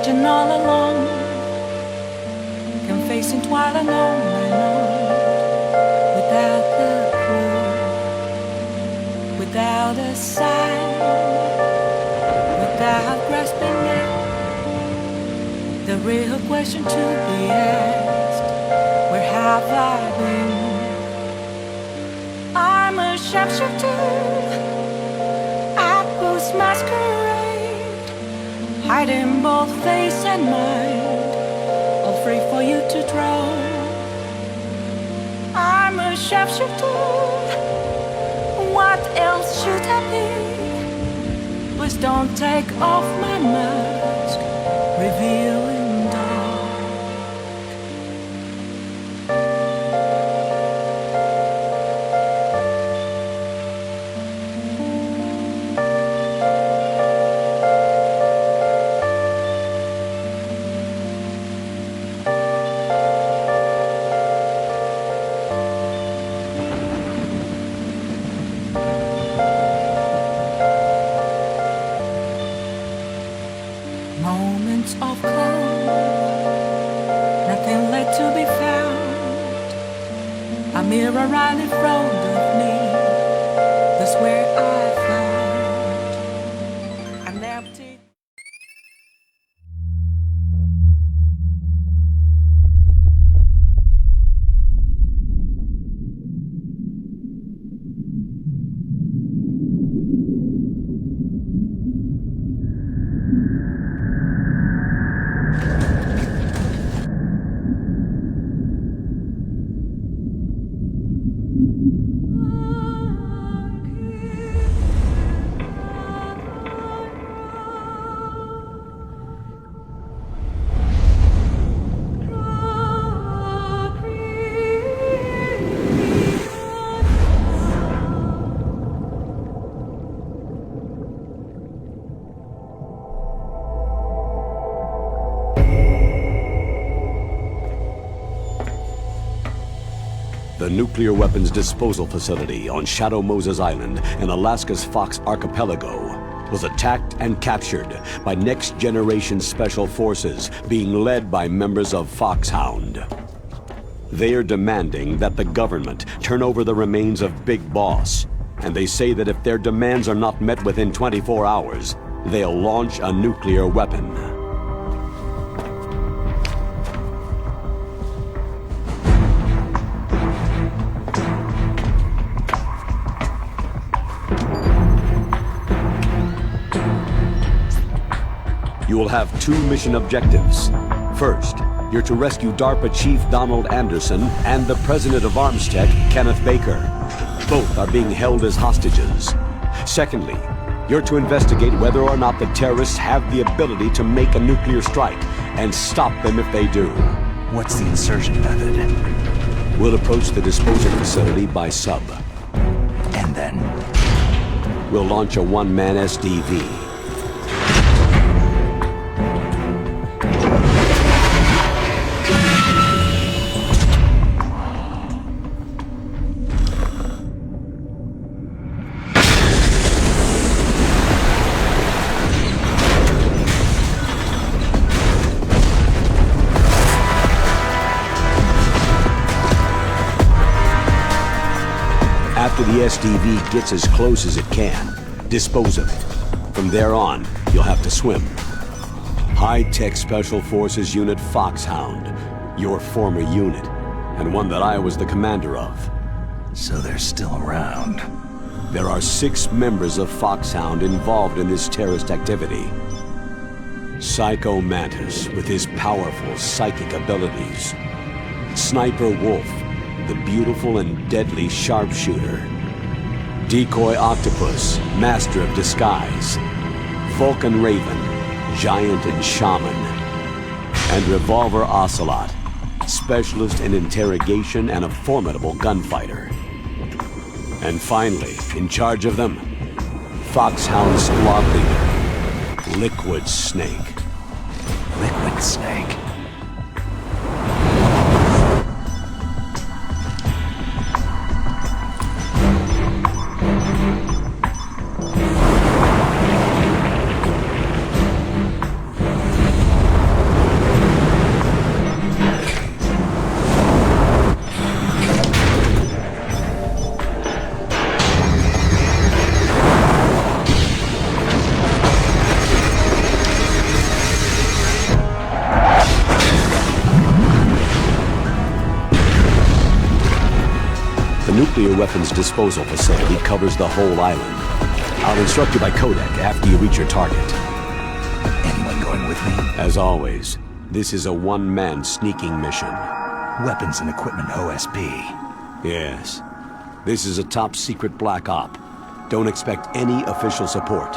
question all along, confessing while alone, without the clue, without a sign, without grasping it. The real question to be asked: where have I been? I'm a sharpshooter, I post masquerade, hiding both face and mind, all free for you to draw. I'm a sharpshooter, what else should I be? Please don't take off my mask, revealing dark. Moments of calm, nothing left to be found. A mirror right in front of me, that's where I found an empty. The nuclear weapons disposal facility on Shadow Moses Island in Alaska's Fox Archipelago was attacked and captured by next-generation special forces being led by members of Foxhound. They are demanding that the government turn over the remains of Big Boss, and they say that if their demands are not met within 24 hours, they'll launch a nuclear weapon. You will have two mission objectives. First, you're to rescue DARPA Chief Donald Anderson and the President of Armstech, Kenneth Baker. Both are being held as hostages. Secondly, you're to investigate whether or not the terrorists have the ability to make a nuclear strike and stop them if they do. What's the insertion method? We'll approach the disposal facility by sub. And then? We'll launch a one-man SDV. After the SDV gets as close as it can, dispose of it. From there on, you'll have to swim. High-tech Special Forces Unit Foxhound, your former unit, and one that I was the commander of. So they're still around. There are 6 members of Foxhound involved in this terrorist activity. Psycho Mantis, with his powerful psychic abilities. Sniper Wolf, the beautiful and deadly sharpshooter. Decoy Octopus, master of disguise. Vulcan Raven, giant and shaman. And Revolver Ocelot, specialist in interrogation and a formidable gunfighter. And finally, in charge of them, Foxhound squad leader, Liquid Snake. Liquid Snake. nuclear weapons disposal facility covers the whole island. I'll instruct you by codec after you reach your target. Anyone going with me? As always, this is a one-man sneaking mission. Weapons and equipment OSP. Yes. This is a top-secret black op. Don't expect any official support.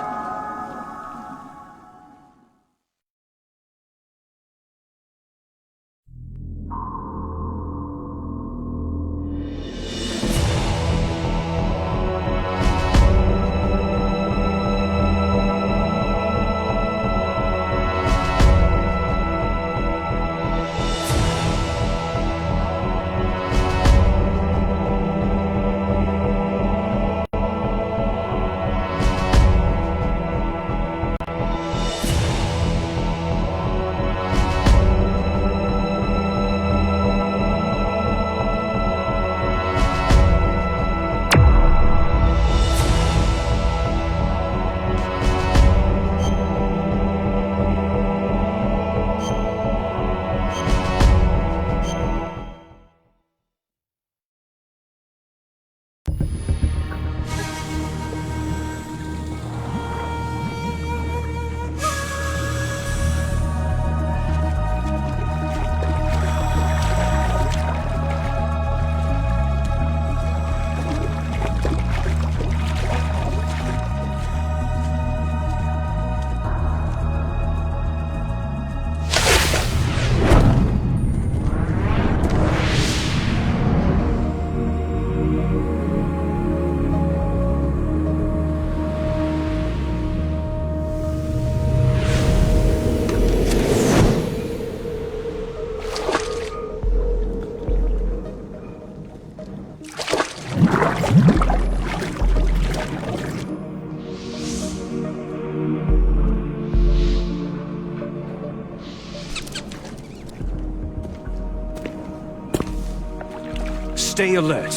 Stay alert.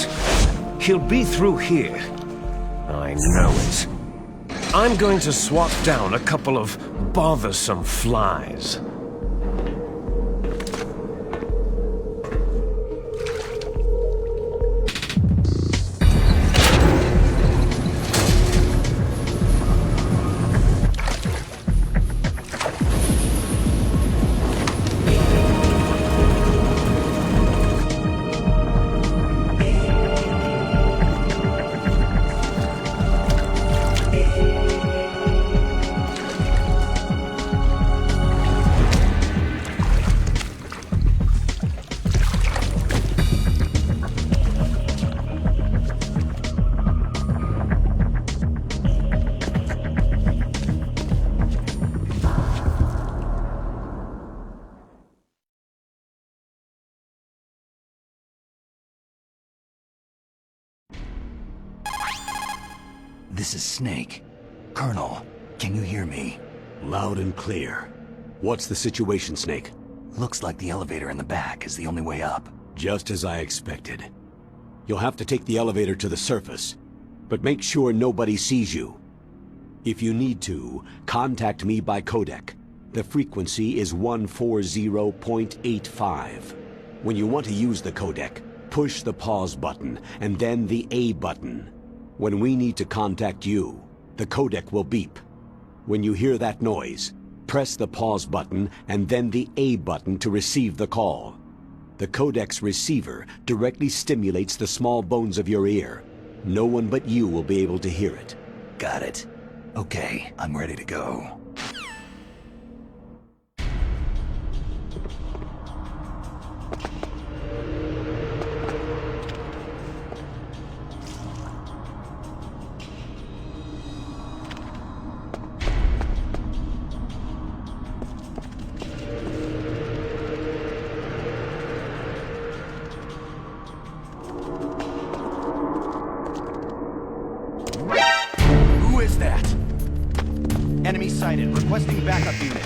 He'll be through here. I know it. I'm going to swat down a couple of bothersome flies. This is Snake. Colonel, can you hear me? Loud and clear. What's the situation, Snake? Looks like the elevator in the back is the only way up. Just as I expected. You'll have to take the elevator to the surface, but make sure nobody sees you. If you need to, contact me by codec. The frequency is 140.85. When you want to use the codec, push the pause button and then the A button. When we need to contact you, the codec will beep. When you hear that noise, press the pause button and then the A button to receive the call. The codec's receiver directly stimulates the small bones of your ear. No one but you will be able to hear it. Got it. Okay, I'm ready to go. Enemy sighted. Requesting backup unit.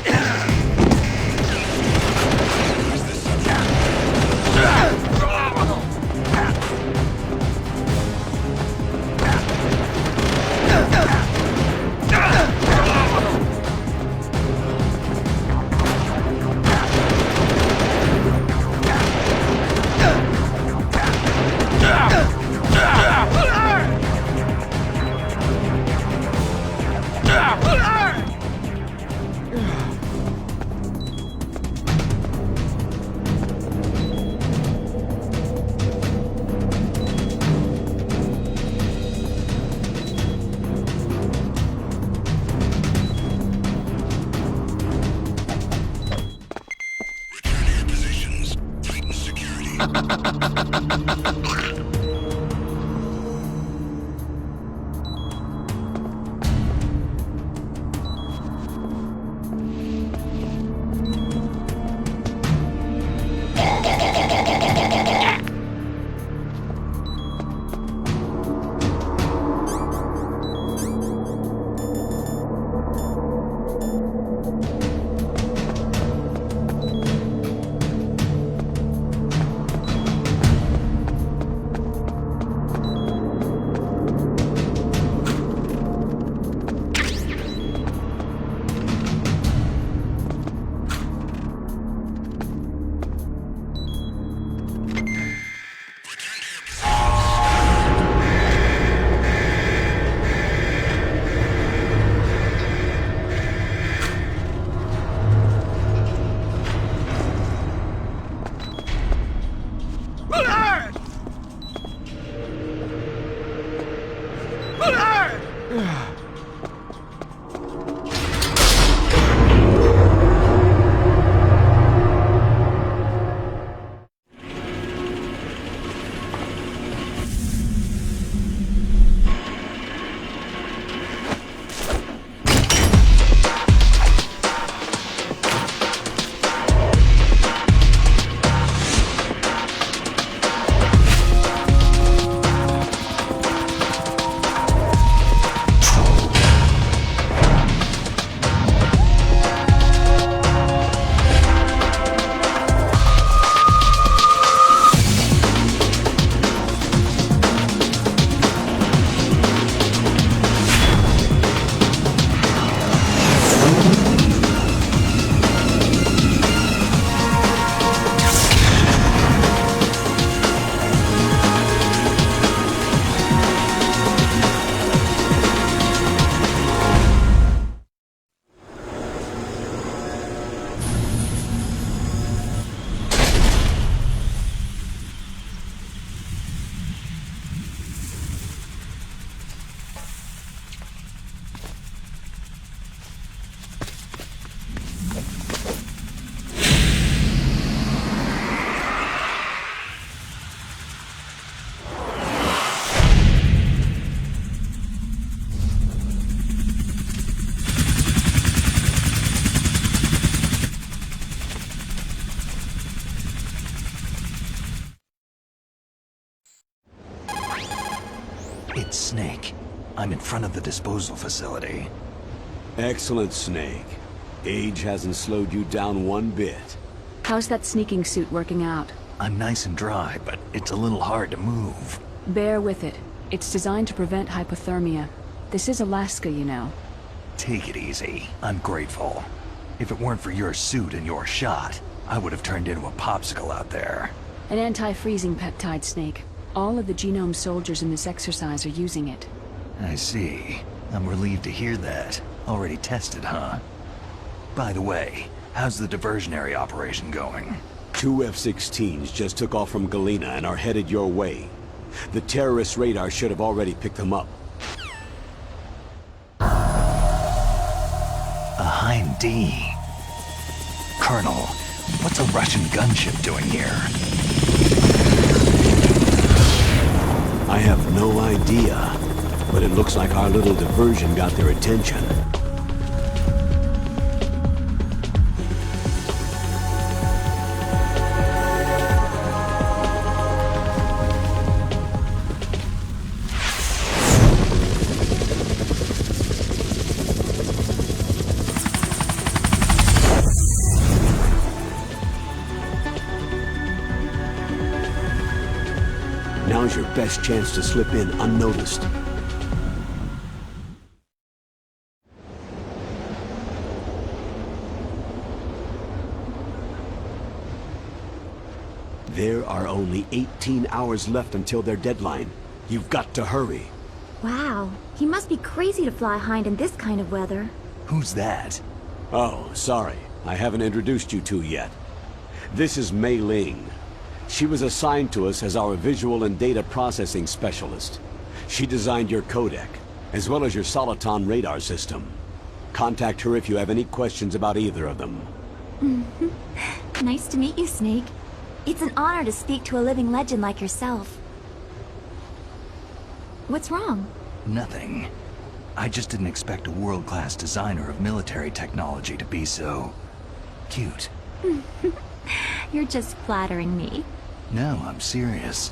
It's Snake. I'm in front of the disposal facility. Excellent, Snake. Age hasn't slowed you down one bit. How's that sneaking suit working out? I'm nice and dry, but it's a little hard to move. Bear with it. It's designed to prevent hypothermia. This is Alaska, you know. Take it easy. I'm grateful. If it weren't for your suit and your shot, I would have turned into a popsicle out there. An anti-freezing peptide, Snake. All of the genome soldiers in this exercise are using it. I see. I'm relieved to hear that. Already tested, huh? By the way, how's the diversionary operation going? 2 F-16s just took off from Galena and are headed your way. The terrorist radar should have already picked them up. A Hind D. Colonel, what's a Russian gunship doing here? I have no idea, but it looks like our little diversion got their attention. Now's your best chance to slip in unnoticed. There are only 18 hours left until their deadline. You've got to hurry. Wow, he must be crazy to fly Hind in this kind of weather. Who's that? Oh, sorry. I haven't introduced you two yet. This is Mei Ling. She was assigned to us as our visual and data processing specialist. She designed your codec, as well as your Soliton radar system. Contact her if you have any questions about either of them. Nice to meet you, Snake. It's an honor to speak to a living legend like yourself. What's wrong? Nothing. I just didn't expect a world-class designer of military technology to be so... cute. You're just flattering me. No, I'm serious.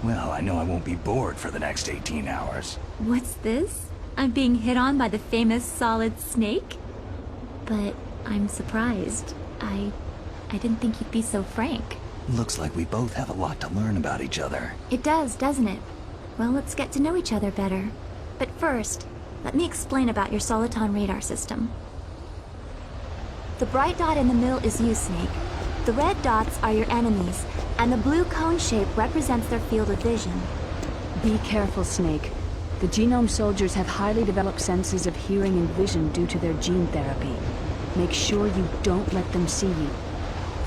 Well, I know I won't be bored for the next 18 hours. What's this? I'm being hit on by the famous Solid Snake? But I'm surprised. I didn't think you'd be so frank. Looks like we both have a lot to learn about each other. It does, doesn't it? Well, let's get to know each other better. But first, let me explain about your Soliton radar system. The bright dot in the middle is you, Snake. The red dots are your enemies, and the blue cone shape represents their field of vision. Be careful, Snake. The genome soldiers have highly developed senses of hearing and vision due to their gene therapy. Make sure you don't let them see you.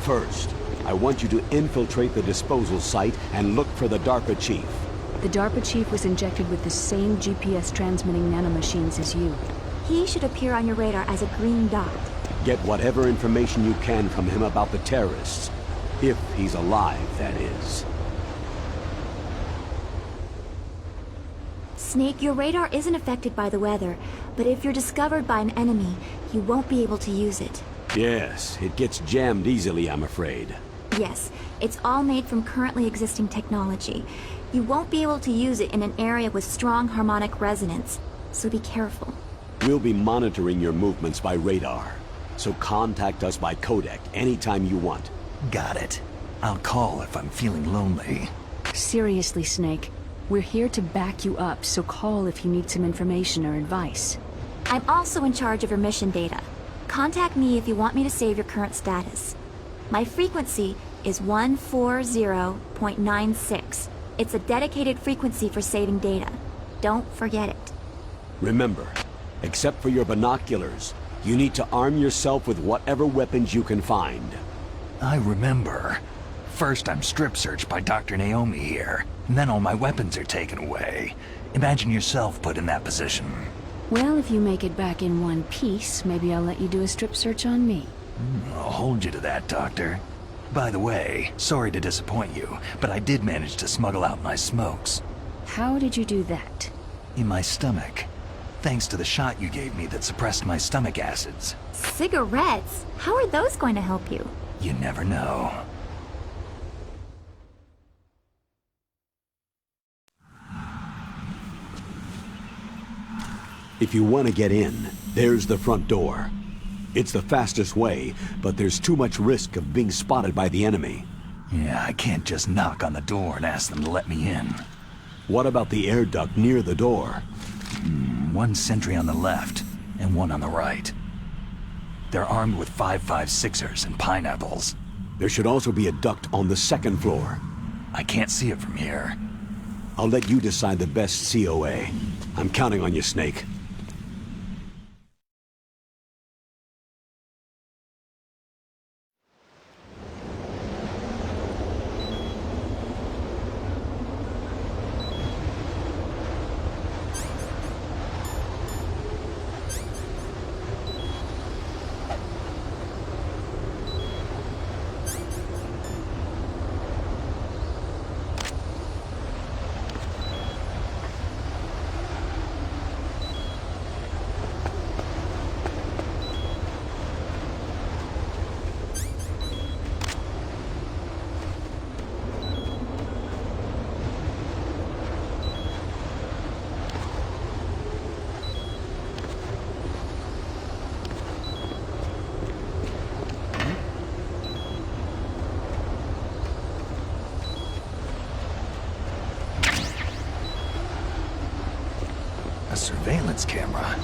First, I want you to infiltrate the disposal site and look for the DARPA chief. The DARPA chief was injected with the same GPS transmitting nanomachines as you. He should appear on your radar as a green dot. Get whatever information you can from him about the terrorists. If he's alive, that is. Snake, your radar isn't affected by the weather, but if you're discovered by an enemy, you won't be able to use it. Yes, it gets jammed easily, I'm afraid. Yes, it's all made from currently existing technology. You won't be able to use it in an area with strong harmonic resonance, so be careful. We'll be monitoring your movements by radar, so contact us by codec anytime you want. Got it. I'll call if I'm feeling lonely. Seriously, Snake. We're here to back you up, so call if you need some information or advice. I'm also in charge of your mission data. Contact me if you want me to save your current status. My frequency is 140.96. It's a dedicated frequency for saving data. Don't forget it. Remember, except for your binoculars, you need to arm yourself with whatever weapons you can find. I remember. First I'm strip searched by Dr. Naomi here, and then all my weapons are taken away. Imagine yourself put in that position. Well, if you make it back in one piece, maybe I'll let you do a strip search on me. I'll hold you to that, Doctor. By the way, sorry to disappoint you, but I did manage to smuggle out my smokes. How did you do that? In my stomach. Thanks to the shot you gave me that suppressed my stomach acids. Cigarettes? How are those going to help you? You never know. If you want to get in, there's the front door. It's the fastest way, but there's too much risk of being spotted by the enemy. Yeah, I can't just knock on the door and ask them to let me in. What about the air duct near the door? One sentry on the left, and one on the right. They're armed with 5.56ers and pineapples. There should also be a duct on the second floor. I can't see it from here. I'll let you decide the best COA. I'm counting on you, Snake. A surveillance camera,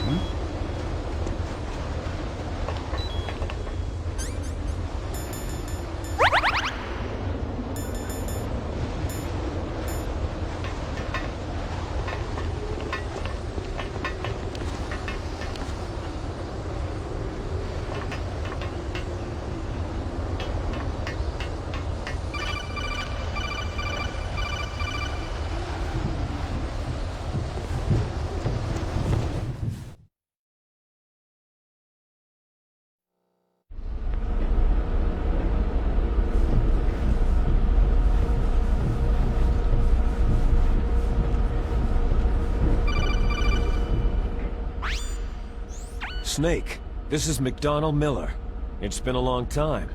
Snake. This is McDonald Miller. It's been a long time.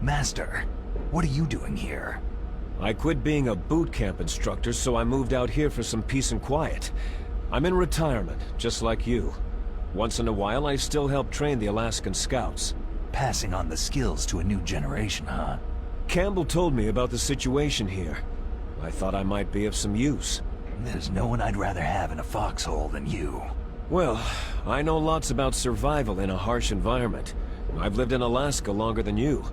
Master, what are you doing here? I quit being a boot camp instructor, so I moved out here for some peace and quiet. I'm in retirement, just like you. Once in a while, I still help train the Alaskan Scouts. Passing on the skills to a new generation, huh? Campbell told me about the situation here. I thought I might be of some use. There's no one I'd rather have in a foxhole than you. Well, I know lots about survival in a harsh environment. I've lived in Alaska longer than you.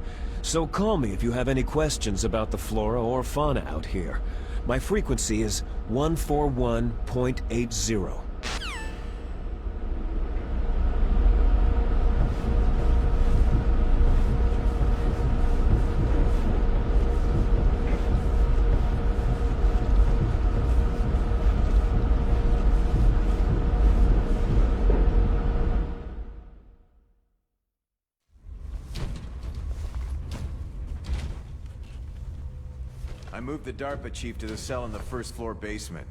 So call me if you have any questions about the flora or fauna out here. My frequency is 141.80. I moved the DARPA chief to the cell in the first floor basement.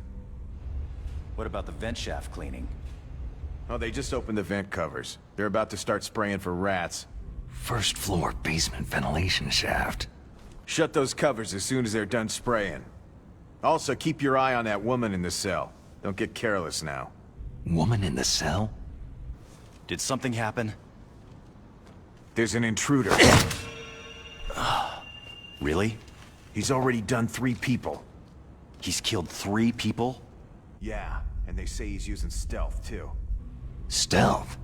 What about the vent shaft cleaning? Oh, they just opened the vent covers. They're about to start spraying for rats. First floor basement ventilation shaft. Shut those covers as soon as they're done spraying. Also, keep your eye on that woman in the cell. Don't get careless now. Woman in the cell? Did something happen? There's an intruder. Really? He's already done 3 people. He's killed 3 people? Yeah, and they say he's using stealth, too. Stealth?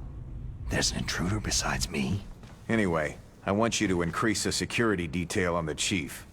There's an intruder besides me? Anyway, I want you to increase the security detail on the chief.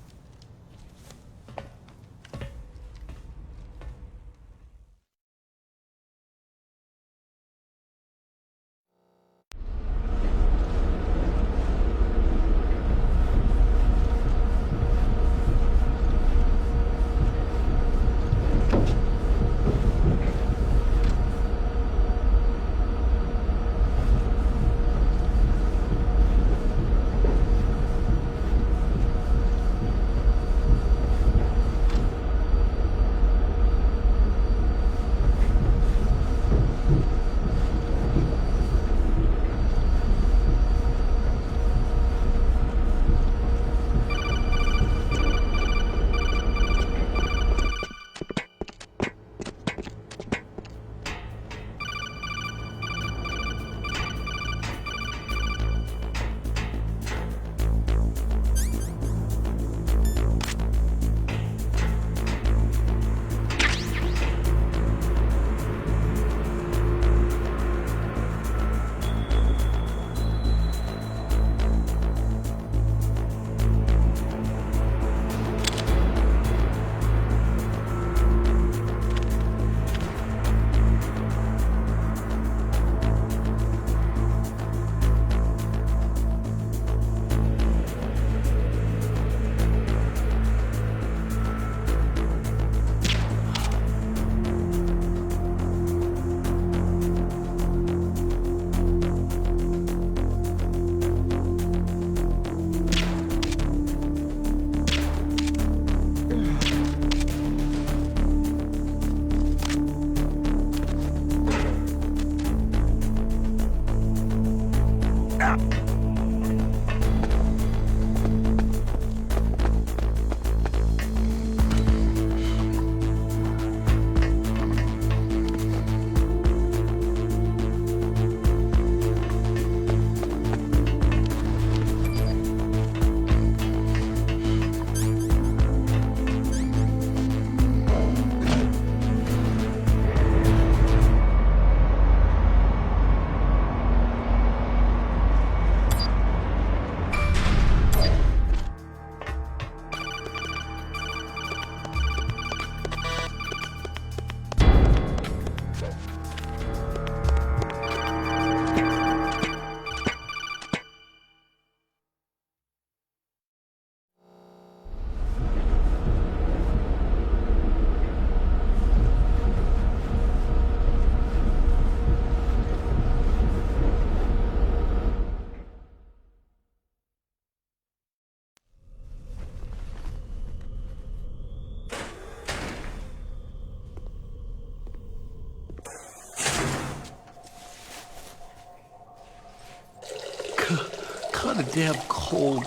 the damn cold.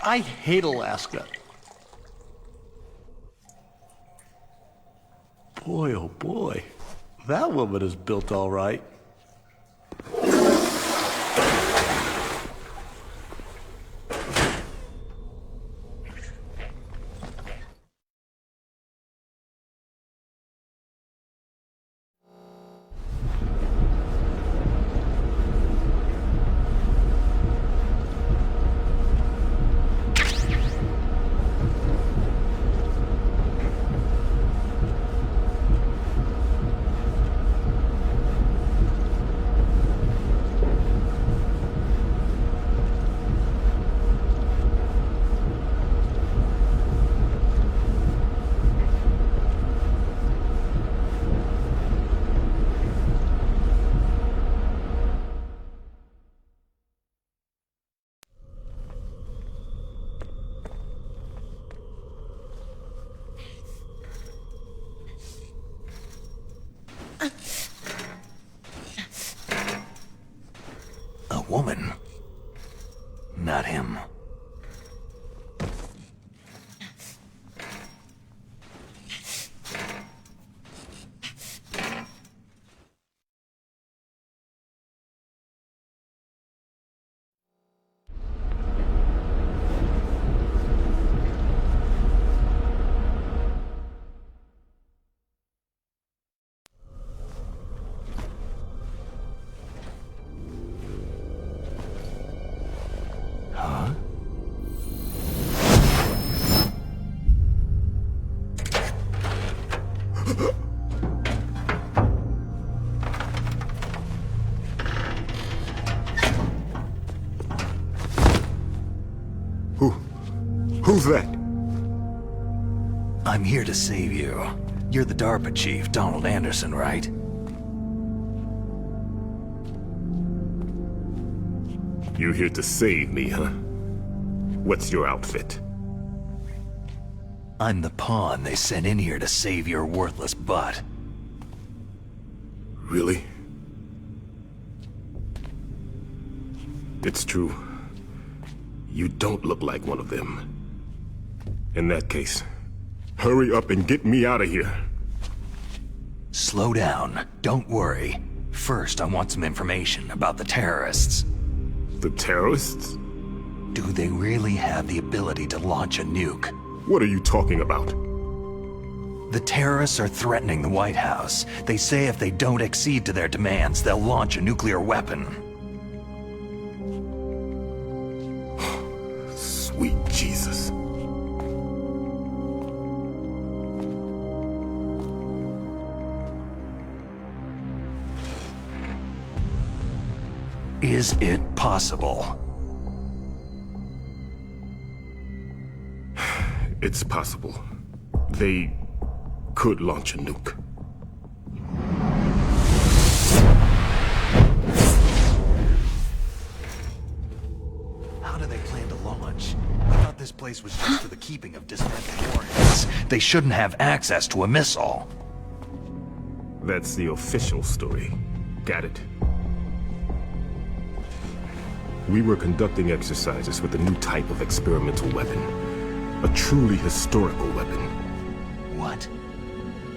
I hate Alaska. Boy, oh boy. That woman is built all right. A woman. Not him. Huh? Who's that? I'm here to save you. You're the DARPA chief, Donald Anderson, right? You're here to save me, huh? What's your outfit? I'm the pawn they sent in here to save your worthless butt. Really? It's true. You don't look like one of them. In that case, hurry up and get me out of here. Slow down. Don't worry. First, I want some information about the terrorists. The terrorists? Do they really have the ability to launch a nuke? What are you talking about? The terrorists are threatening the White House. They say if they don't accede to their demands, they'll launch a nuclear weapon. Sweet Jesus. Is it possible? It's possible. They could launch a nuke. How do they plan to launch? I thought this place was just for the keeping of dismantled warheads. They shouldn't have access to a missile. That's the official story. Got it. We were conducting exercises with a new type of experimental weapon. A truly historical weapon. What?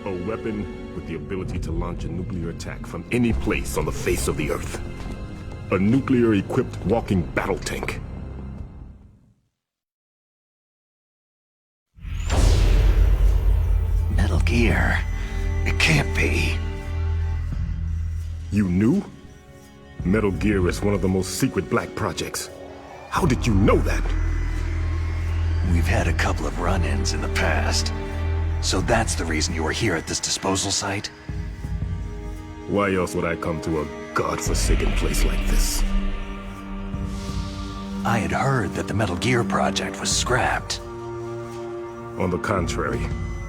A weapon with the ability to launch a nuclear attack from any place on the face of the Earth. A nuclear-equipped walking battle tank. Metal Gear. It can't be. You knew? Metal Gear is one of the most secret black projects. How did you know that? We've had a couple of run-ins in the past. So that's the reason you were here at this disposal site? Why else would I come to a godforsaken place like this? I had heard that the Metal Gear project was scrapped. On the contrary,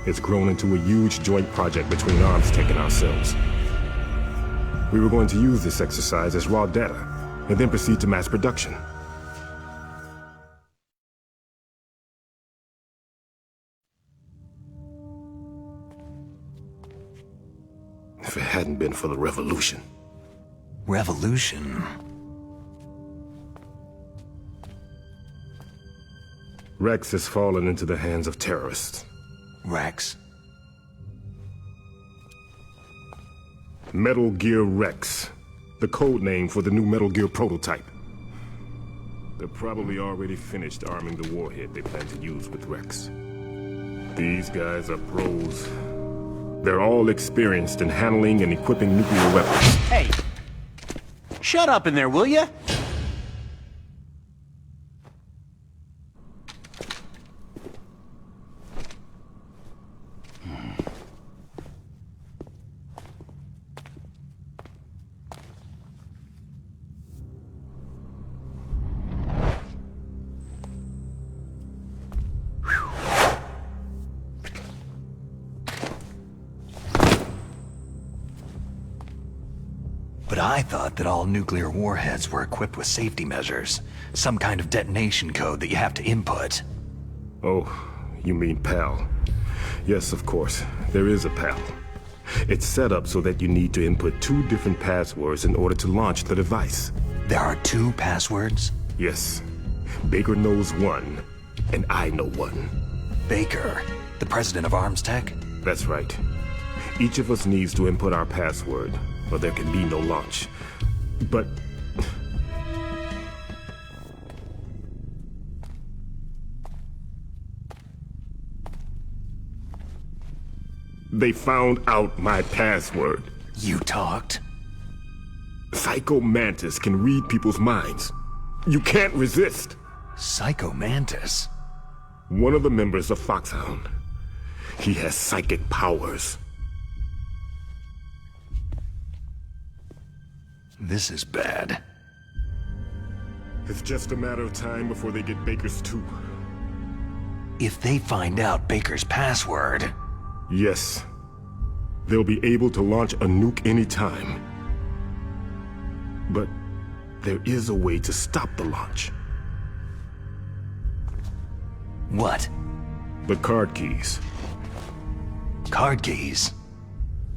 it's grown into a huge joint project between ArmsTech and ourselves. We were going to use this exercise as raw data, and then proceed to mass production. If it hadn't been for the revolution. Revolution? Rex has fallen into the hands of terrorists. Rex? Metal Gear Rex. The code name for the new Metal Gear prototype. They're probably already finished arming the warhead they plan to use with Rex. These guys are pros. They're all experienced in handling and equipping nuclear weapons. Hey! Shut up in there, will ya? But I thought that all nuclear warheads were equipped with safety measures. Some kind of detonation code that you have to input. Oh, you mean PAL. Yes, of course. There is a PAL. It's set up so that you need to input 2 different passwords in order to launch the device. There are 2 passwords? Yes. Baker knows one, and I know one. Baker, the president of Arms Tech? That's right. Each of us needs to input our password, or there can be no launch. But... they found out my password. You talked? Psycho Mantis can read people's minds. You can't resist. Psycho Mantis? One of the members of Foxhound. He has psychic powers. This is bad. It's just a matter of time before they get Baker's too. If they find out Baker's password... Yes. They'll be able to launch a nuke anytime. But there is a way to stop the launch. What? The card keys. Card keys?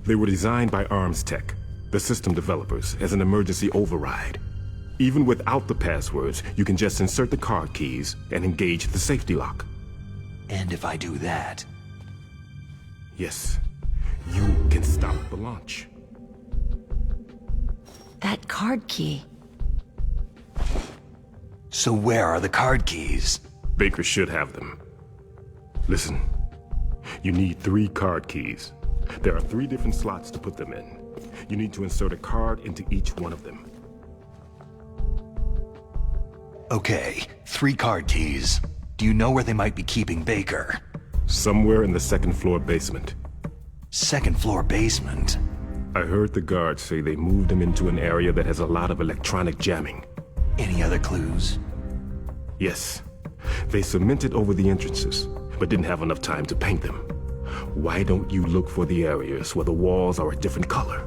They were designed by Arms Tech, the system developers, as an emergency override. Even without the passwords, you can just insert the card keys and engage the safety lock. And if I do that... Yes, you can stop the launch. That card key. So where are the card keys? Baker should have them. Listen, you need 3 card keys. There are 3 different slots to put them in. You need to insert a card into each one of them. Okay, 3 card keys. Do you know where they might be keeping Baker? Somewhere in the 2nd floor basement. 2nd floor basement? I heard the guards say they moved him into an area that has a lot of electronic jamming. Any other clues? Yes. They cemented over the entrances, but didn't have enough time to paint them. Why don't you look for the areas where the walls are a different color?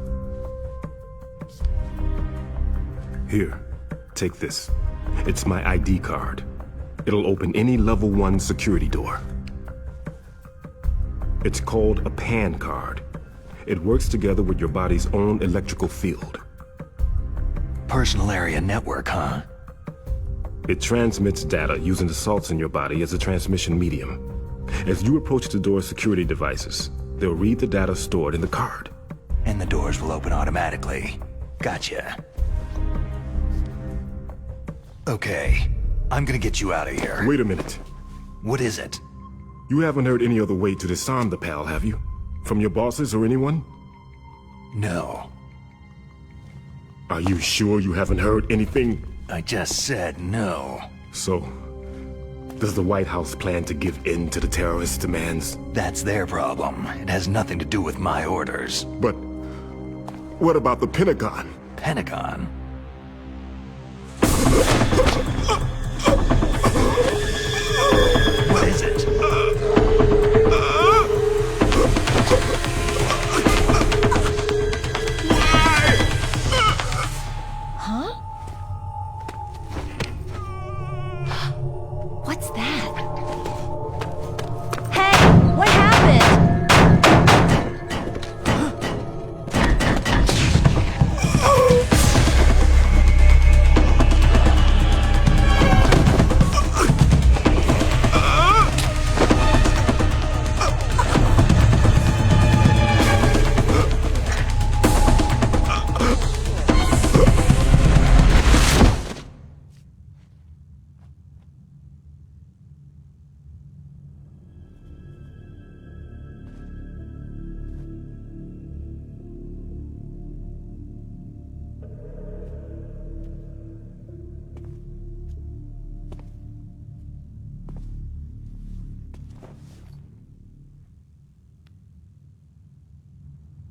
Here, take this. It's my ID card. It'll open any level 1 security door. It's called a PAN card. It works together with your body's own electrical field. Personal area network, huh? It transmits data using the salts in your body as a transmission medium. As you approach the door's security devices, they'll read the data stored in the card. And the doors will open automatically. Gotcha. Okay, I'm gonna get you out of here. Wait a minute. What is it? You haven't heard any other way to disarm the PAL, have you? From your bosses or anyone? No. Are you sure you haven't heard anything? I just said no. So, does the White House plan to give in to the terrorists' demands? That's their problem. It has nothing to do with my orders. But what about the Pentagon? Pentagon? What is it? Huh? What's that? Hey, what happened?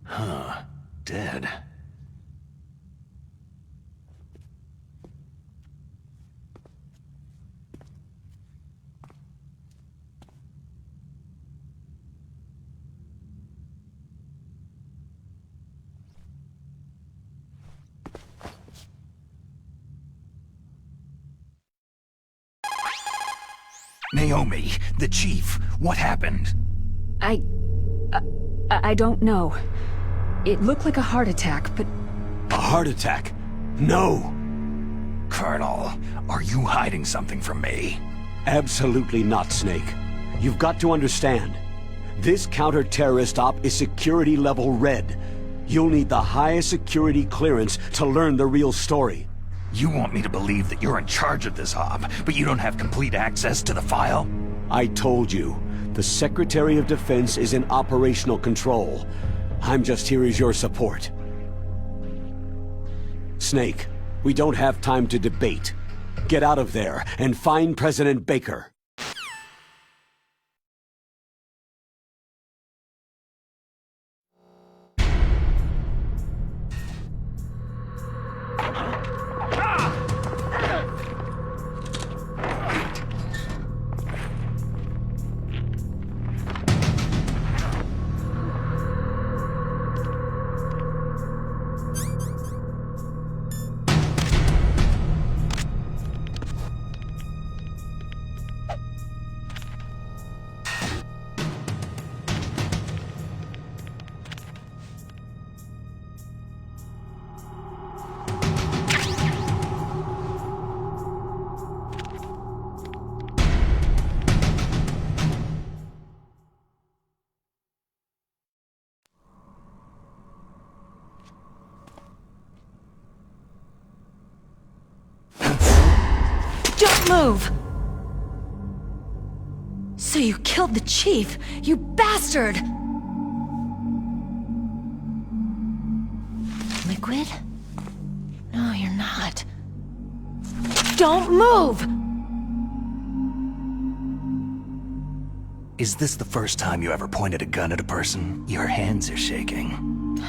Huh. Dead. Naomi, the chief, what happened? I don't know. It looked like a heart attack, but... A heart attack? No! Colonel, are you hiding something from me? Absolutely not, Snake. You've got to understand. This counter-terrorist op is security level red. You'll need the highest security clearance to learn the real story. You want me to believe that you're in charge of this op, but you don't have complete access to the file? I told you, the Secretary of Defense is in operational control. I'm just here as your support. Snake, we don't have time to debate. Get out of there and find President Baker. Don't move! So you killed the chief, you bastard! Liquid? No, you're not. Don't move! Is this the first time you ever pointed a gun at a person? Your hands are shaking.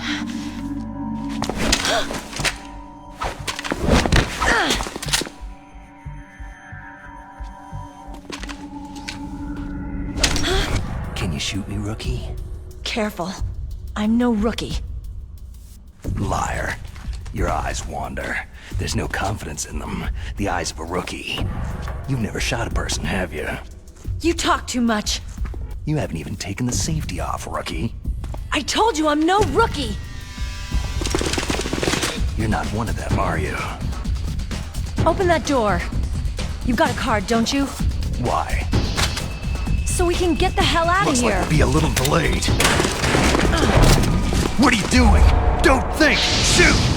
Can you shoot me, rookie? Careful. I'm no rookie. Liar. Your eyes wander. There's no confidence in them. The eyes of a rookie. You've never shot a person, have you? You talk too much. You haven't even taken the safety off, rookie. I told you I'm no rookie! You're not one of them, are you? Open that door. You've got a card, don't you? Why? So we can get the hell out of Looks here. like we'll be a little delayed. What are you doing? Don't think! Shoot!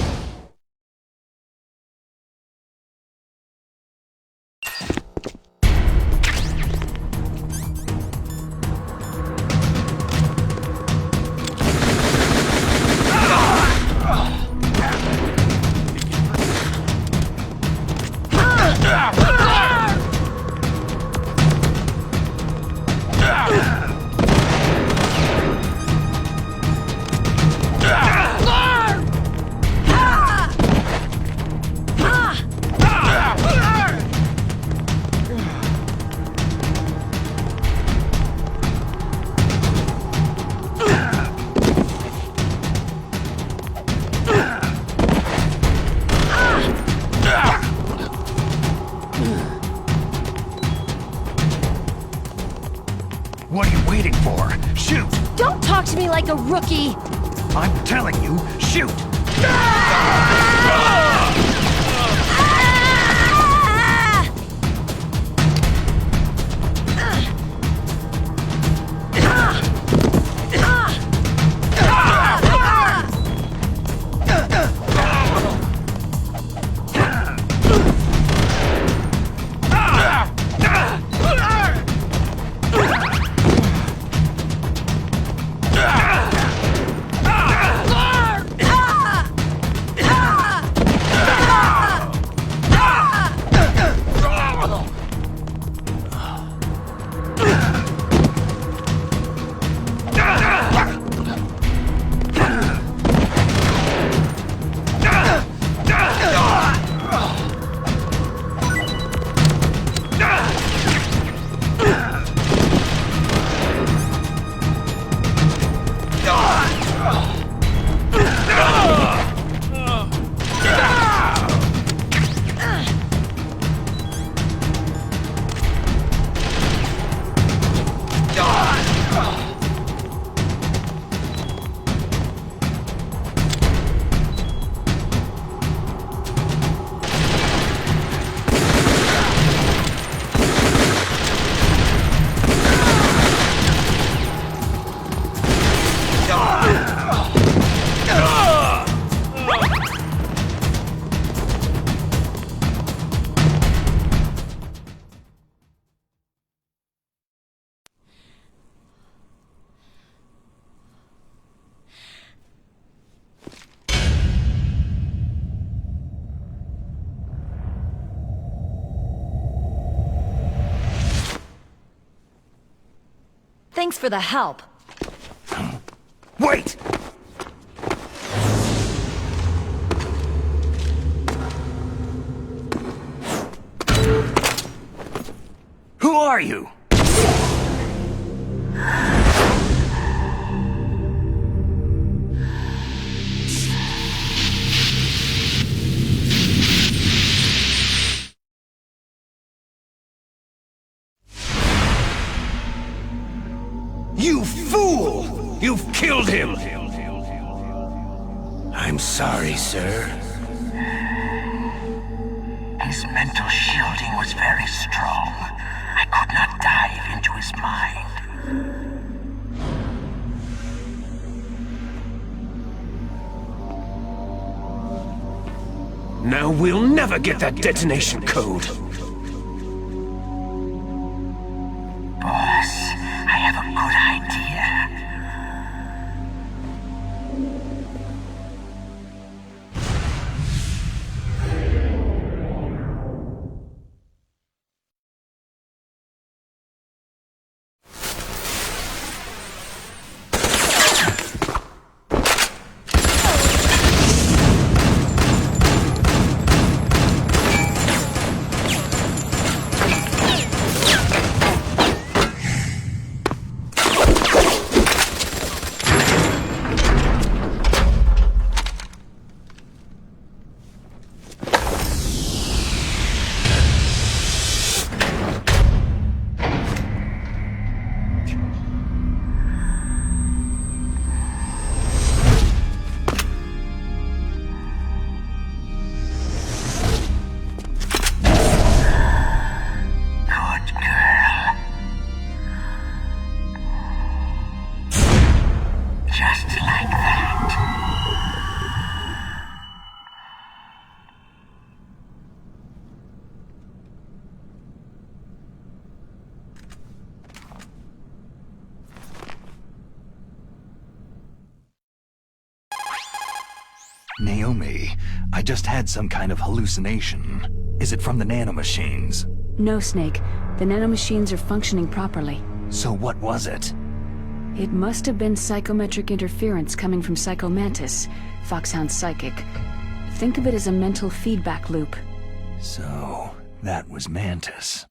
What are you waiting for? Shoot! Don't talk to me like a rookie! I'm telling you, shoot! Thanks for the help. Wait! Who are you? You fool! You've killed him! I'm sorry, sir. His mental shielding was very strong. I could not dive into his mind. Now we'll never get that detonation code. Boss, I have a good idea. Naomi, I just had some kind of hallucination. Is it from the nanomachines? No, Snake. The nanomachines are functioning properly. So what was it? It must have been psychometric interference coming from Psycho Mantis, Foxhound's psychic. Think of it as a mental feedback loop. So, that was Mantis.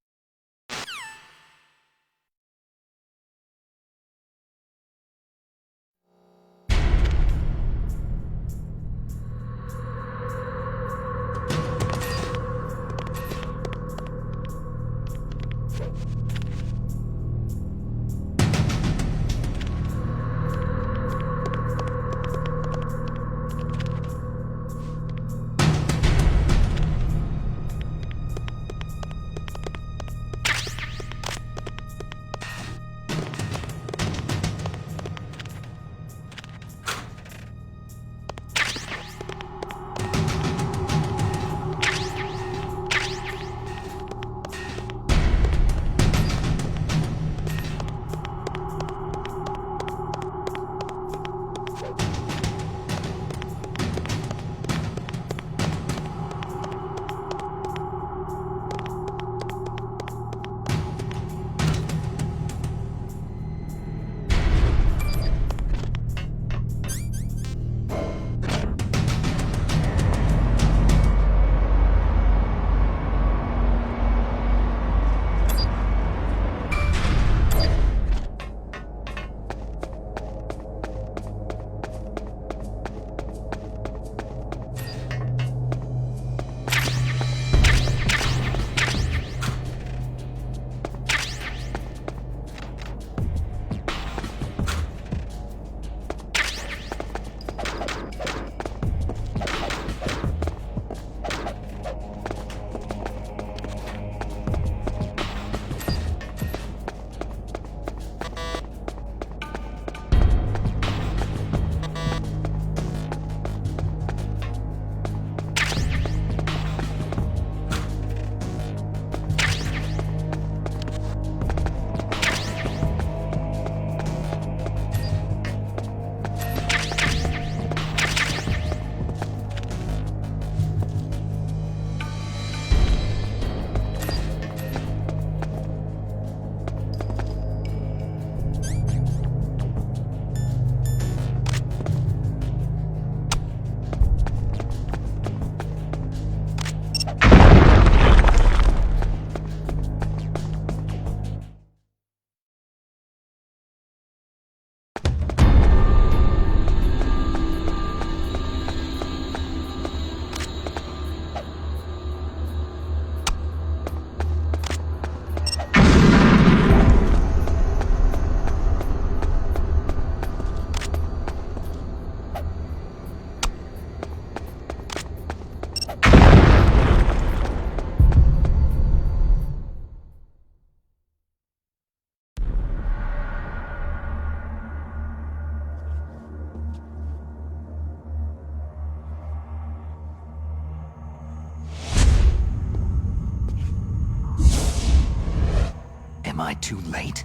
Am I too late?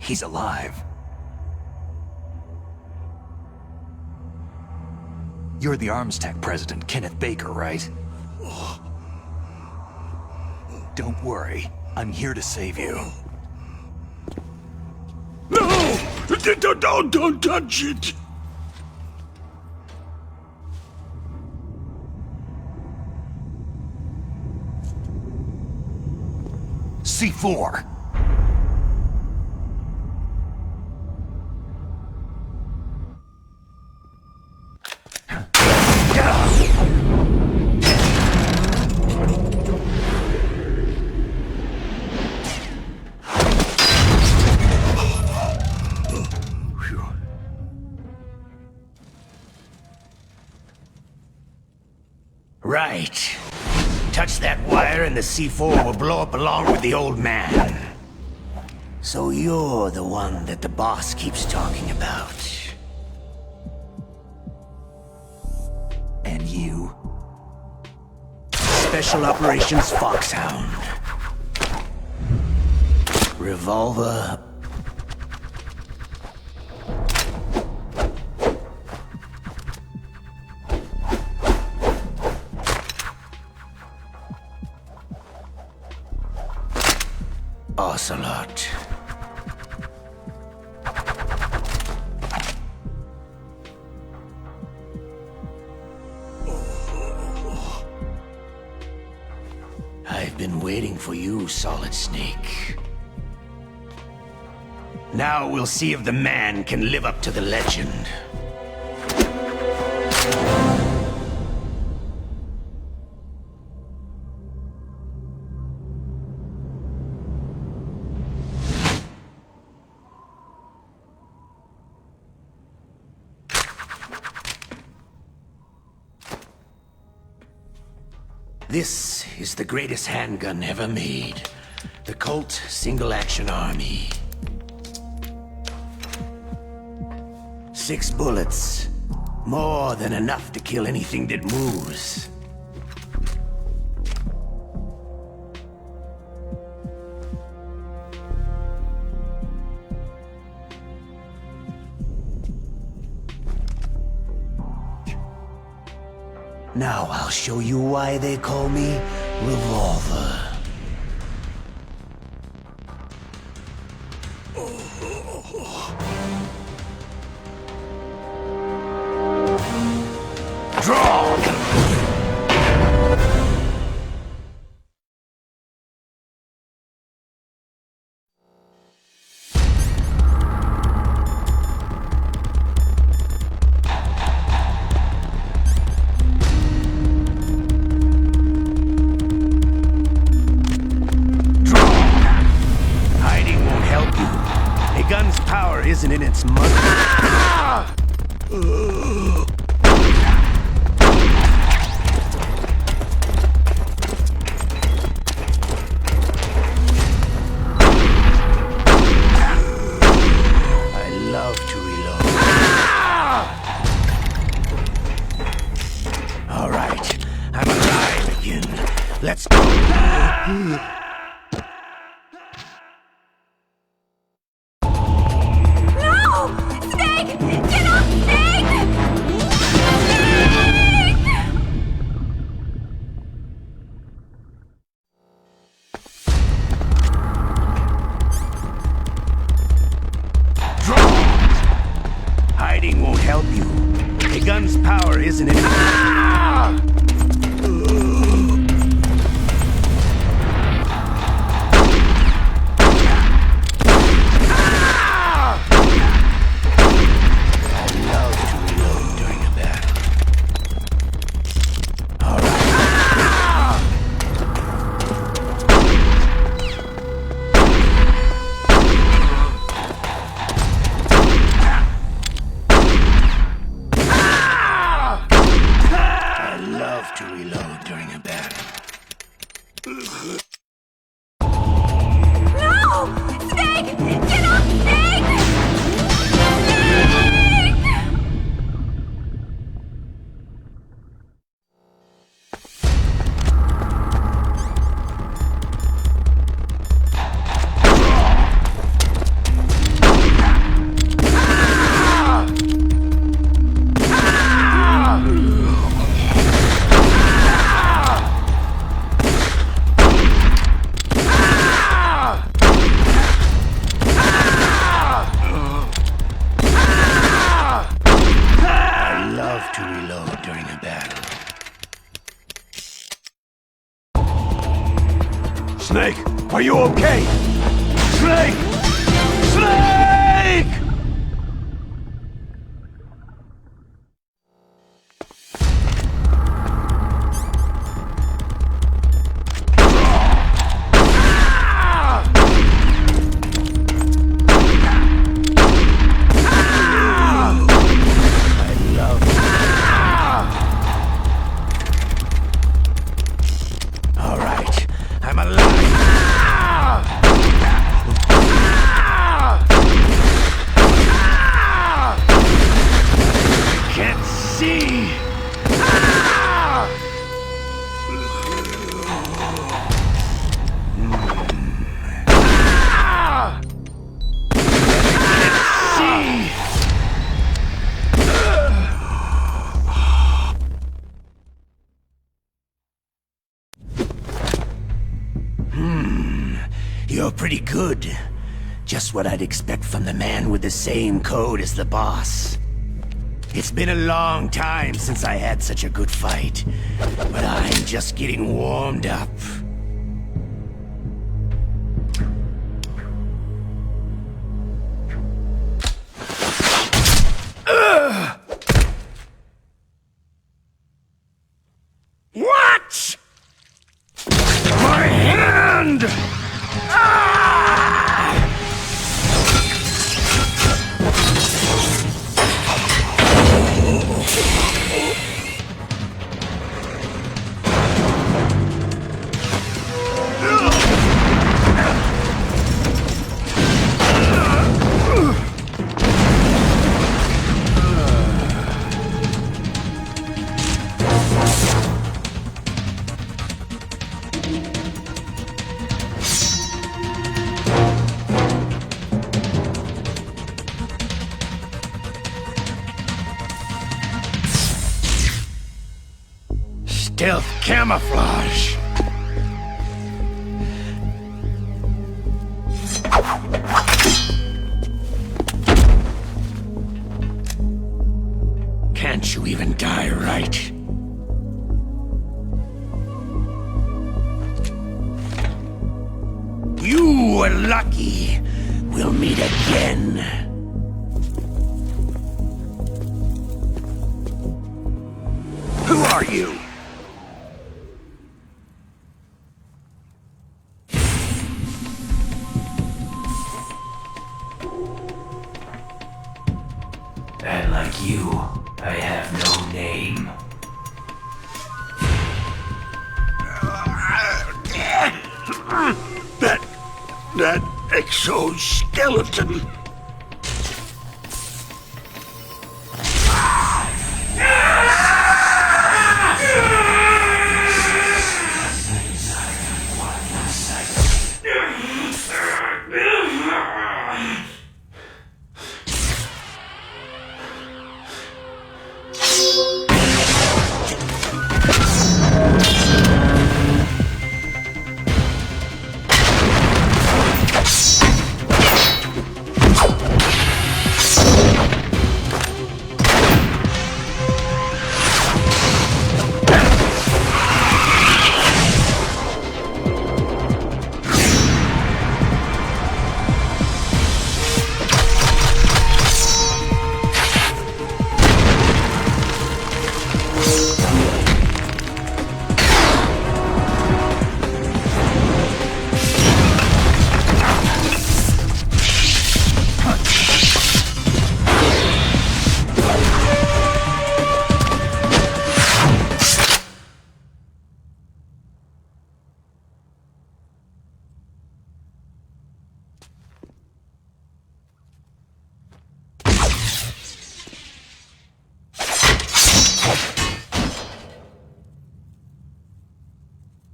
He's alive. You're the Arms Tech president, Kenneth Baker, right? Don't worry. I'm here to save you. No! Don't touch it! C4! Right. Touch that wire and the C4 will blow up along with the old man. So you're the one that the boss keeps talking about. And you? Special Operations Foxhound. Revolver. Ocelot. I've been waiting for you, Solid Snake. Now we'll see if the man can live up to the legend. This is the greatest handgun ever made. The Colt Single Action Army. 6 bullets. More than enough to kill anything that moves. Now I'll show you why they call me Revolver. Draw! Isn't in its mother. Ah! I love to reload. Ah! All right, I'm alive again. Let's go. Hiding won't help you. A gun's power isn't in it. Ah! I love to reload during a battle. All right. To reload during a battle. No! Snake! Get off, Snake! Snake! Snake, are you okay? Snake! Snake! You're pretty good. Just what I'd expect from the man with the same code as the boss. It's been a long time since I had such a good fight, but I'm just getting warmed up. What? My hand! Stealth camouflage. Can't you even die right? You were lucky. We'll meet again. Who are you? And like you, I have no name. That exoskeleton.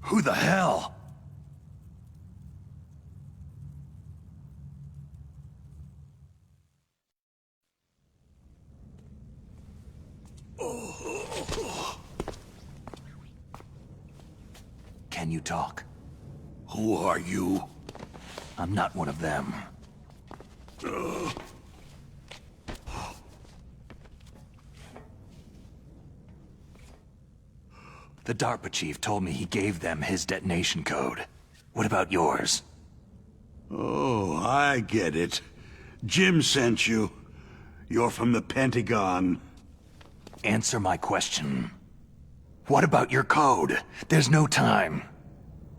Who the hell? Can you talk? Who are you? I'm not one of them. The DARPA chief told me he gave them his detonation code. What about yours? Oh, I get it. Jim sent you. You're from the Pentagon. Answer my question. What about your code? There's no time.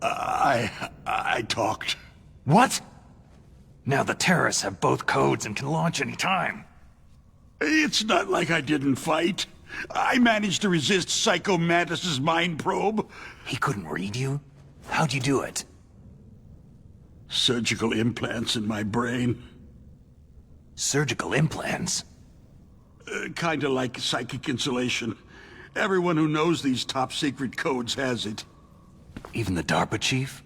I talked. What? Now the terrorists have both codes and can launch any time. It's not like I didn't fight. I managed to resist Psycho Mantis's mind probe. He couldn't read you? How'd you do it? Surgical implants in my brain. Surgical implants? Kinda like psychic insulation. Everyone who knows these top-secret codes has it. Even the DARPA chief?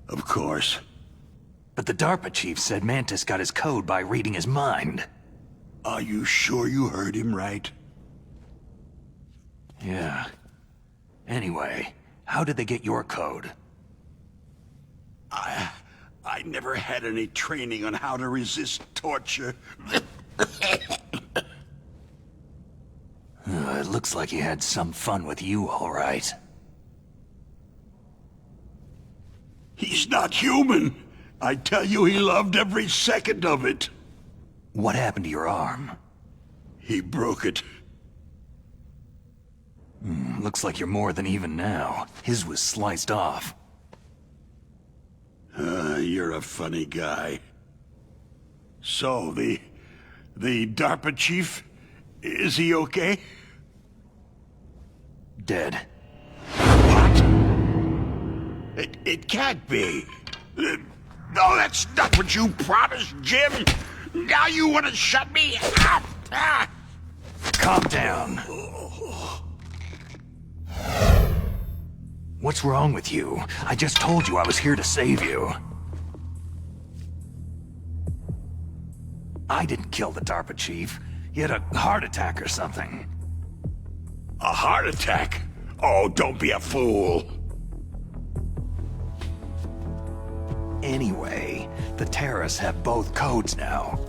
Of course. But the DARPA chief said Mantis got his code by reading his mind. Are you sure you heard him right? Yeah. Anyway, how did they get your code? I never had any training on how to resist torture. It looks like he had some fun with you, all right. He's not human. I tell you, he loved every second of it. What happened to your arm? He broke it. Looks like you're more than even now. His was sliced off. You're a funny guy. So, the DARPA chief, is he okay? Dead. What? It can't be. No, that's not what you promised, Jim. Now you want to shut me up? Calm down. What's wrong with you? I just told you I was here to save you. I didn't kill the DARPA chief. He had a heart attack or something. A heart attack? Oh, don't be a fool. Anyway, the terrorists have both codes now.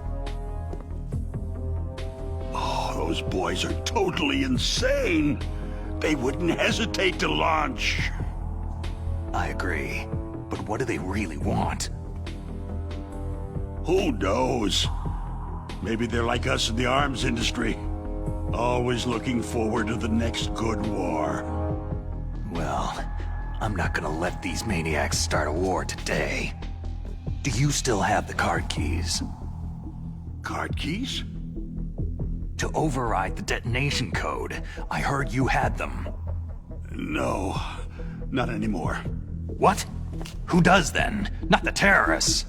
Oh, those boys are totally insane. They wouldn't hesitate to launch. I agree. But what do they really want? Who knows? Maybe they're like us in the arms industry. Always looking forward to the next good war. Well, I'm not gonna let these maniacs start a war today. Do you still have the card keys? Card keys? To override the detonation code. I heard you had them. No, not anymore. What? Who does then? Not the terrorists.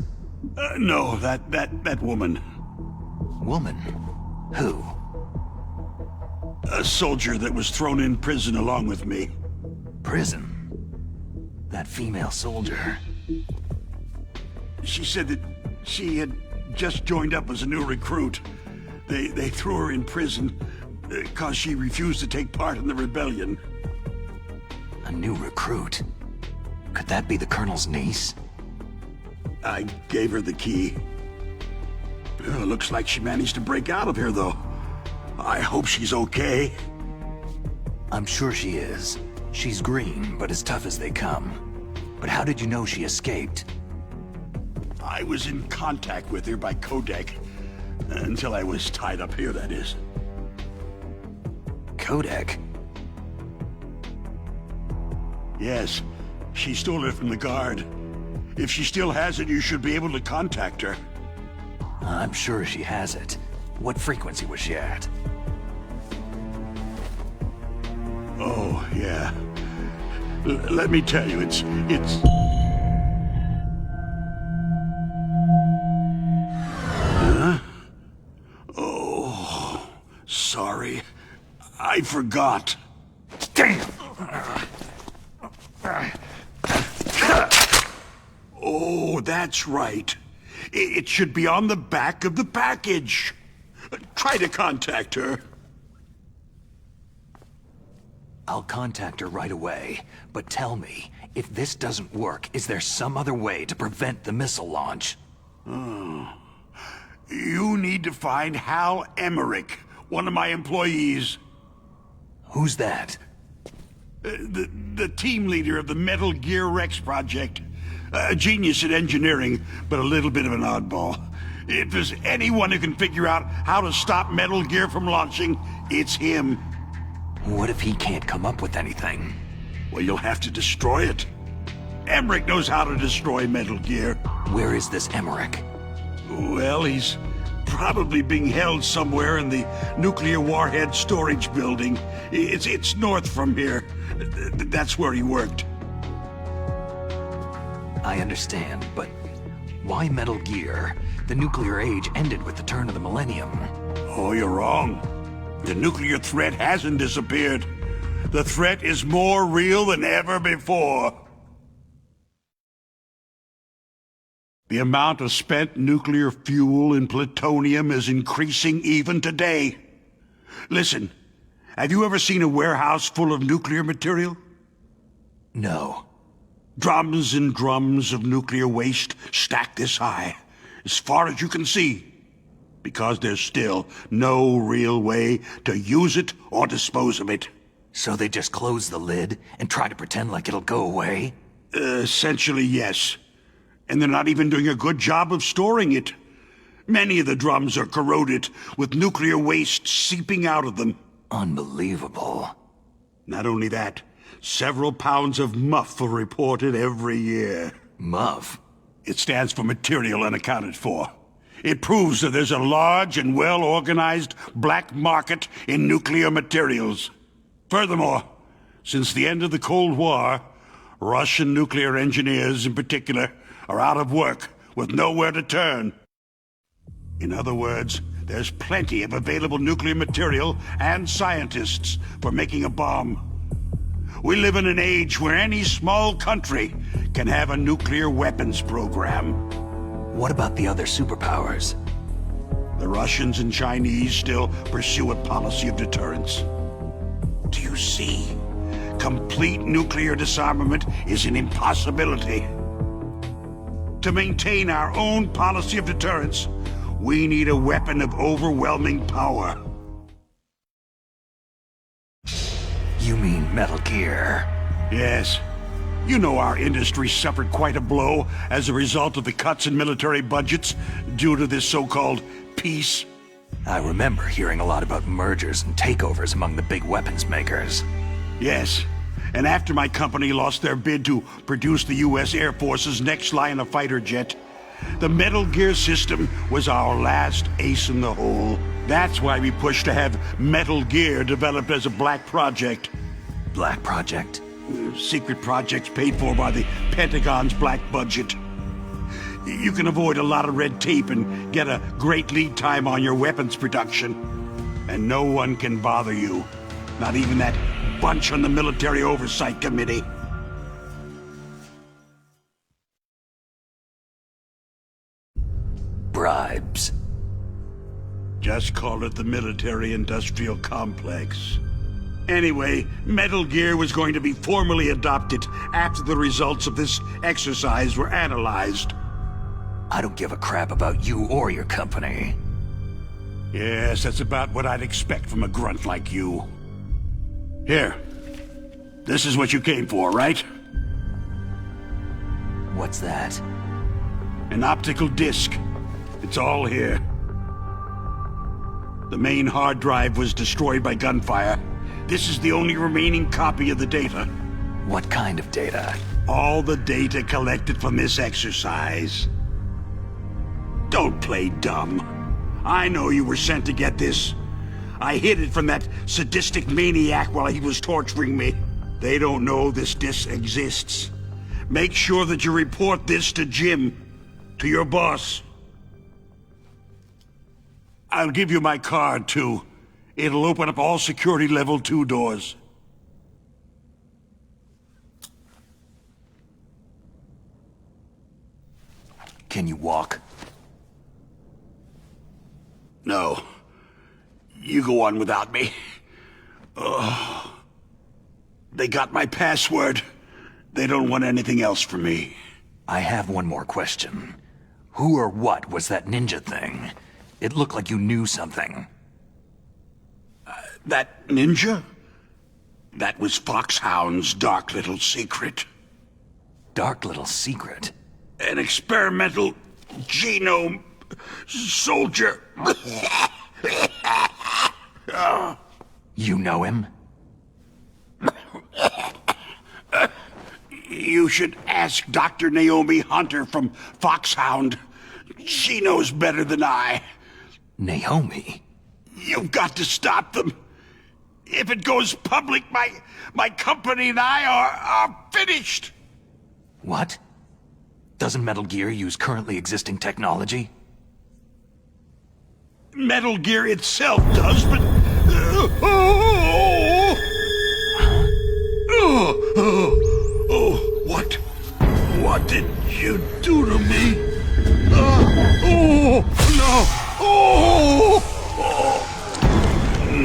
No, that woman. Woman? Who? A soldier that was thrown in prison along with me. Prison? That female soldier. She said that she had just joined up as a new recruit. They threw her in prison because she refused to take part in the rebellion. A new recruit? Could that be the Colonel's niece? I gave her the key. Looks like she managed to break out of here, though. I hope she's okay. I'm sure she is. She's green, but as tough as they come. But how did you know she escaped? I was in contact with her by codec. Until I was tied up here, that is. Codec? Yes. She stole it from the guard. If she still has it, you should be able to contact her. I'm sure she has it. What frequency was she at? Oh, yeah. Let me tell you, it's... Huh? Oh, sorry. I forgot. Damn! Oh, that's right. It should be on the back of the package. Try to contact her. I'll contact her right away. But tell me, if this doesn't work, is there some other way to prevent the missile launch? Oh. You need to find Hal Emmerich, one of my employees. Who's that? The team leader of the Metal Gear Rex project. A genius at engineering, but a little bit of an oddball. If there's anyone who can figure out how to stop Metal Gear from launching, it's him. What if he can't come up with anything? Well, you'll have to destroy it. Emmerich knows how to destroy Metal Gear. Where is this Emmerich? Well, he's probably being held somewhere in the nuclear warhead storage building. It's north from here. That's where he worked. I understand, but why Metal Gear? The nuclear age ended with the turn of the millennium. Oh, you're wrong. The nuclear threat hasn't disappeared. The threat is more real than ever before. The amount of spent nuclear fuel and plutonium is increasing even today. Listen, have you ever seen a warehouse full of nuclear material? No. Drums and drums of nuclear waste stacked this high, as far as you can see, because there's still no real way to use it or dispose of it. So they just close the lid and try to pretend like it'll go away? Essentially, yes. And they're not even doing a good job of storing it. Many of the drums are corroded, with nuclear waste seeping out of them. Unbelievable. Not only that, several pounds of MUF are reported every year. MUF? It stands for Material Unaccounted For. It proves that there's a large and well-organized black market in nuclear materials. Furthermore, since the end of the Cold War, Russian nuclear engineers in particular are out of work with nowhere to turn. In other words, there's plenty of available nuclear material and scientists for making a bomb. We live in an age where any small country can have a nuclear weapons program. What about the other superpowers? The Russians and Chinese still pursue a policy of deterrence. Do you see? Complete nuclear disarmament is an impossibility. To maintain our own policy of deterrence, we need a weapon of overwhelming power. You mean Metal Gear? Yes. You know our industry suffered quite a blow as a result of the cuts in military budgets due to this so-called peace. I remember hearing a lot about mergers and takeovers among the big weapons makers. Yes. And after my company lost their bid to produce the U.S. Air Force's next line of fighter jet, the Metal Gear system was our last ace in the hole. That's why we pushed to have Metal Gear developed as a black project. Black project? Secret projects paid for by the Pentagon's black budget. You can avoid a lot of red tape and get a great lead time on your weapons production. And no one can bother you. Not even that bunch on the Military Oversight Committee. Bribes. Just call it the military-industrial complex. Anyway, Metal Gear was going to be formally adopted after the results of this exercise were analyzed. I don't give a crap about you or your company. Yes, that's about what I'd expect from a grunt like you. Here. This is what you came for, right? What's that? An optical disc. It's all here. The main hard drive was destroyed by gunfire. This is the only remaining copy of the data. What kind of data? All the data collected from this exercise. Don't play dumb. I know you were sent to get this. I hid it from that sadistic maniac while he was torturing me. They don't know this disc exists. Make sure that you report this to Jim, to your boss. I'll give you my card, too. It'll open up all security level 2 doors. Can you walk? No. You go on without me. They got my password. They don't want anything else from me. I have one more question. Who or what was that ninja thing? It looked like you knew something. That ninja? That was Foxhound's dark little secret. Dark little secret? an experimental genome soldier. You know him? You should ask Dr. Naomi Hunter from Foxhound. She knows better than I. Naomi? You've got to stop them. If it goes public, my company and I are finished. What? Doesn't Metal Gear use currently existing technology? Metal Gear itself does, but... What did you do to me?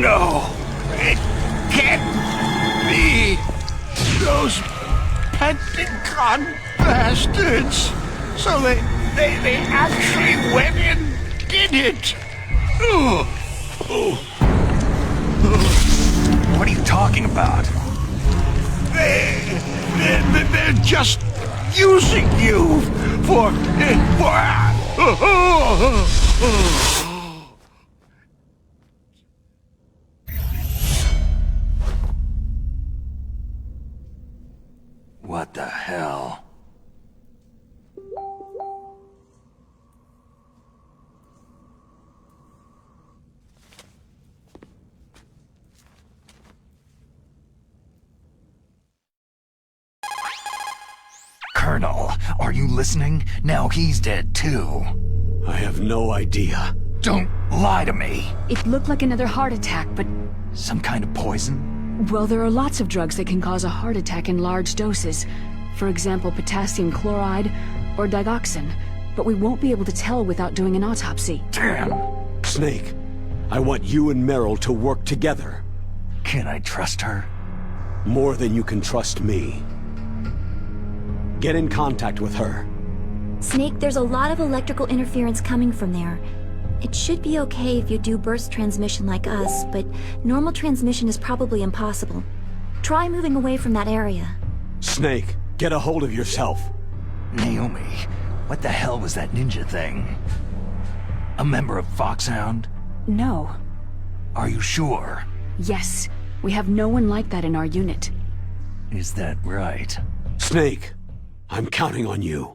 No, it can't be. Those Pentagon bastards. So they actually went and did it. What are you talking about? They're just using you for... What the hell? Colonel, are you listening? Now he's dead too. I have no idea. Don't lie to me. It looked like another heart attack, but... Some kind of poison? Well, there are lots of drugs that can cause a heart attack in large doses. For example, potassium chloride or digoxin. But we won't be able to tell without doing an autopsy. Damn. Snake, I want you and Meryl to work together. Can I trust her? More than you can trust me. Get in contact with her. Snake, there's a lot of electrical interference coming from there. It should be okay if you do burst transmission like us, but normal transmission is probably impossible. Try moving away from that area. Snake, get a hold of yourself. Naomi, what the hell was that ninja thing? A member of Foxhound? No. Are you sure? Yes. We have no one like that in our unit. Is that right? Snake, I'm counting on you.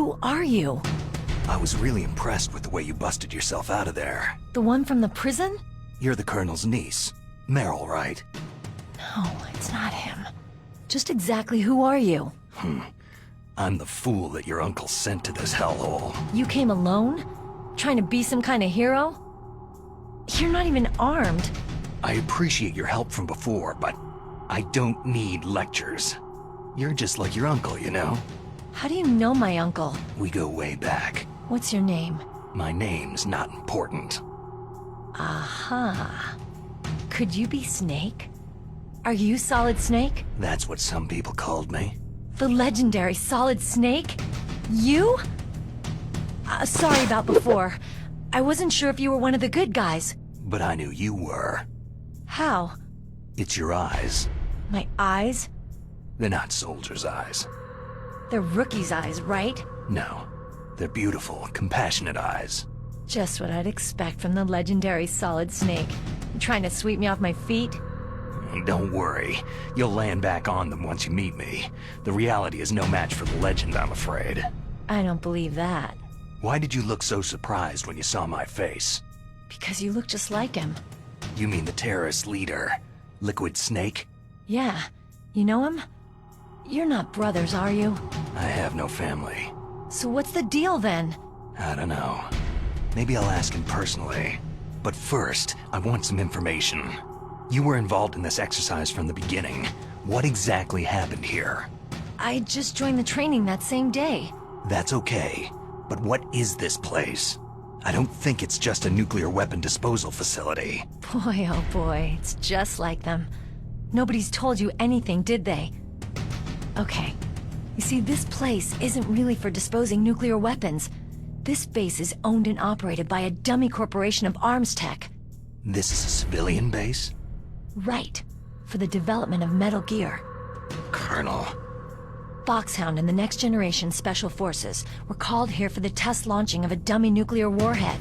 Who are you? I was really impressed with the way you busted yourself out of there. The one from the prison? You're the Colonel's niece. Meryl, right? No, it's not him. Just exactly who are you? I'm the fool that your uncle sent to this hellhole. You came alone? Trying to be some kind of hero? You're not even armed. I appreciate your help from before, but I don't need lectures. You're just like your uncle, you know? How do you know my uncle? We go way back. What's your name? My name's not important. Aha. Could you be Snake? Are you Solid Snake? That's what some people called me. The legendary Solid Snake? You? Sorry about before. I wasn't sure if you were one of the good guys. But I knew you were. How? It's your eyes. My eyes? They're not soldiers' eyes. They're rookie's eyes, right? No. They're beautiful, compassionate eyes. Just what I'd expect from the legendary Solid Snake. You trying to sweep me off my feet? Don't worry. You'll land back on them once you meet me. The reality is no match for the legend, I'm afraid. I don't believe that. Why did you look so surprised when you saw my face? Because you look just like him. You mean the terrorist leader, Liquid Snake? Yeah. You know him? You're not brothers, are you? I have no family. So what's the deal then? I don't know. Maybe I'll ask him personally. But first, I want some information. You were involved in this exercise from the beginning. What exactly happened here? I just joined the training that same day. That's okay. But what is this place? I don't think it's just a nuclear weapon disposal facility. Boy, oh boy, it's just like them. Nobody's told you anything, did they? Okay. You see, this place isn't really for disposing nuclear weapons. This base is owned and operated by a dummy corporation of arms tech. This is a civilian base? Right. For the development of Metal Gear. Colonel. Foxhound and the Next Generation Special Forces were called here for the test launching of a dummy nuclear warhead.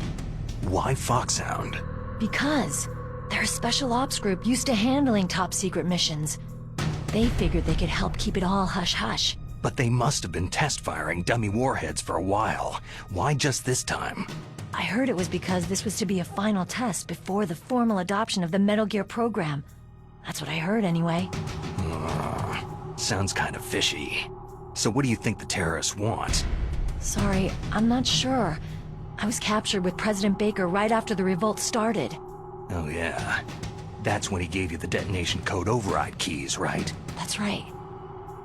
Why Foxhound? Because they're a special ops group used to handling top-secret missions. They figured they could help keep it all hush-hush. But they must have been test-firing dummy warheads for a while. Why just this time? I heard it was because this was to be a final test before the formal adoption of the Metal Gear program. That's what I heard anyway. Sounds kind of fishy. So what do you think the terrorists want? Sorry, I'm not sure. I was captured with President Baker right after the revolt started. Oh yeah. That's when he gave you the detonation code override keys, right? That's right.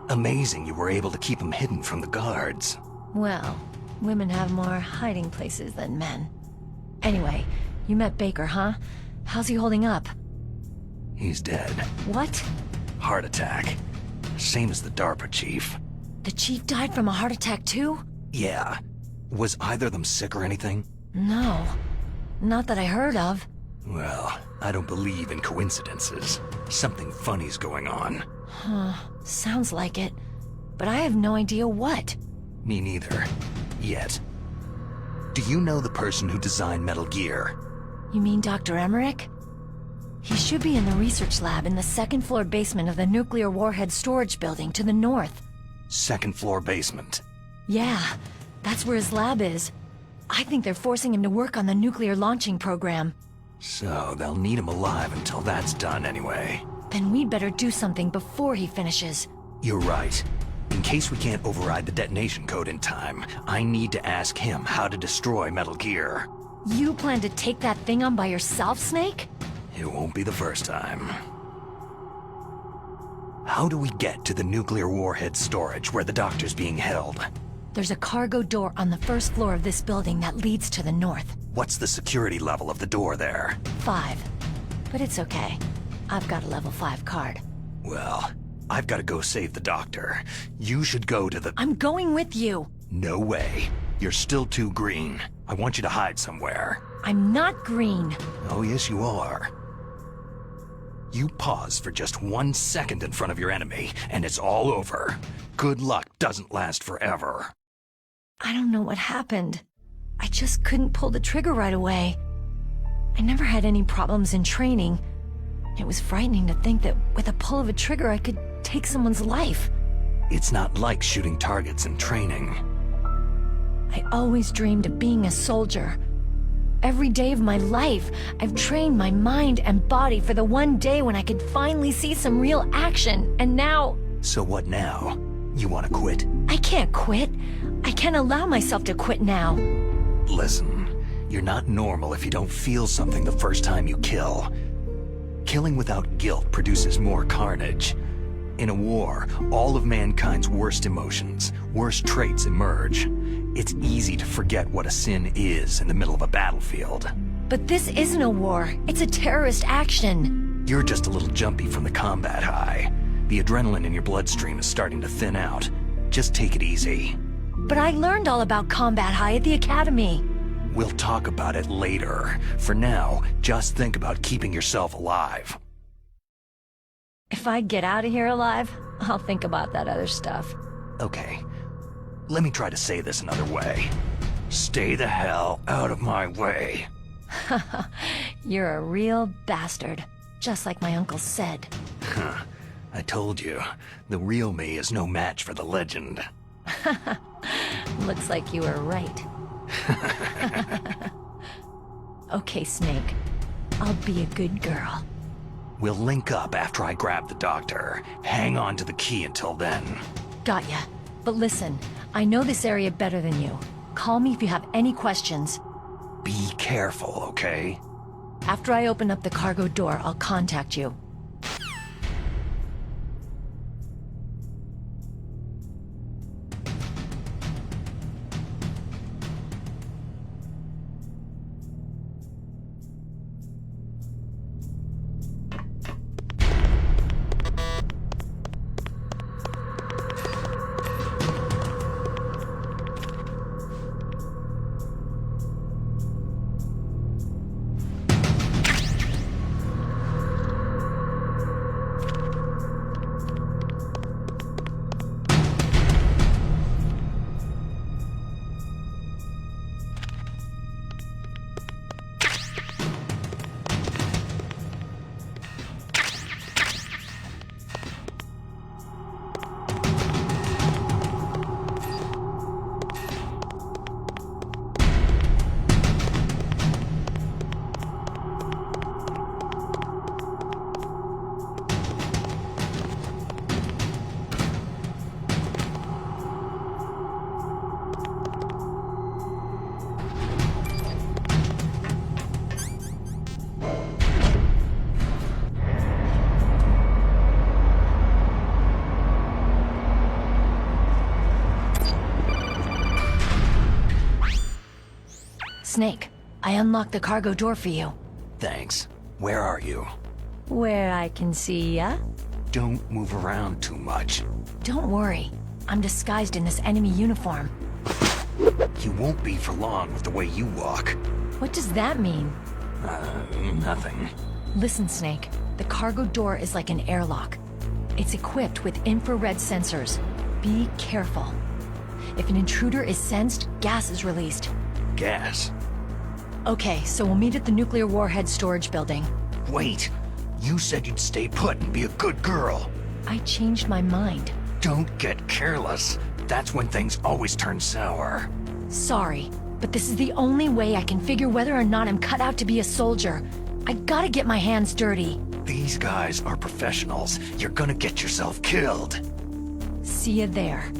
Amazing you were able to keep him hidden from the guards. Well, women have more hiding places than men. Anyway, you met Baker, huh? How's he holding up? He's dead. What? Heart attack. Same as the DARPA chief. The chief died from a heart attack too? Yeah. Was either of them sick or anything? No. Not that I heard of. Well, I don't believe in coincidences. Something funny's going on. Huh. Sounds like it. But I have no idea what. Me neither. Yet. Do you know the person who designed Metal Gear? You mean Dr. Emmerich? He should be in the research lab in the second-floor basement of the nuclear warhead storage building to the north. Second-floor basement? Yeah, that's where his lab is. I think they're forcing him to work on the nuclear launching program. So they'll need him alive until that's done anyway. Then we'd better do something before he finishes. You're right. In case we can't override the detonation code in time, I need to ask him how to destroy Metal Gear. You plan to take that thing on by yourself, Snake? It won't be the first time. How do we get to the nuclear warhead storage where the doctor's being held? There's a cargo door on the first floor of this building that leads to the north. What's the security level of the door there? 5. But it's okay. I've got a level 5 card. Well, I've got to go save the doctor. You should go to the... I'm going with you! No way. You're still too green. I want you to hide somewhere. I'm not green. Oh, yes, you are. You pause for just 1 second in front of your enemy, and it's all over. Good luck doesn't last forever. I don't know what happened. I just couldn't pull the trigger right away. I never had any problems in training. It was frightening to think that with a pull of a trigger I could take someone's life. It's not like shooting targets in training. I always dreamed of being a soldier. Every day of my life, I've trained my mind and body for the one day when I could finally see some real action, and now... So what now? You want to quit? I can't quit. I can't allow myself to quit now. Listen, you're not normal if you don't feel something the first time you kill. Killing without guilt produces more carnage. In a war, all of mankind's worst emotions, worst traits emerge. It's easy to forget what a sin is in the middle of a battlefield. But this isn't a war. It's a terrorist action. You're just a little jumpy from the combat high. The adrenaline in your bloodstream is starting to thin out. Just take it easy. But I learned all about combat high at the academy. We'll talk about it later. For now, just think about keeping yourself alive. If I get out of here alive, I'll think about that other stuff. Okay. Let me try to say this another way. Stay the hell out of my way. You're a real bastard. Just like my uncle said. Huh. I told you, the real me is no match for the legend. Looks like you were right. Okay, Snake. I'll be a good girl. We'll link up after I grab the doctor. Hang on to the key until then. Got ya. But listen, I know this area better than you. Call me if you have any questions. Be careful, okay? After I open up the cargo door, I'll contact you. Snake, I unlocked the cargo door for you. Thanks. Where are you? Where I can see ya? Don't move around too much. Don't worry. I'm disguised in this enemy uniform. You won't be for long with the way you walk. What does that mean? Nothing. Listen, Snake. The cargo door is like an airlock. It's equipped with infrared sensors. Be careful. If an intruder is sensed, gas is released. Gas? Okay, so we'll meet at the nuclear warhead storage building. Wait! You said you'd stay put and be a good girl. I changed my mind. Don't get careless. That's when things always turn sour. Sorry, but this is the only way I can figure whether or not I'm cut out to be a soldier. I gotta get my hands dirty. These guys are professionals. You're gonna get yourself killed. See you there.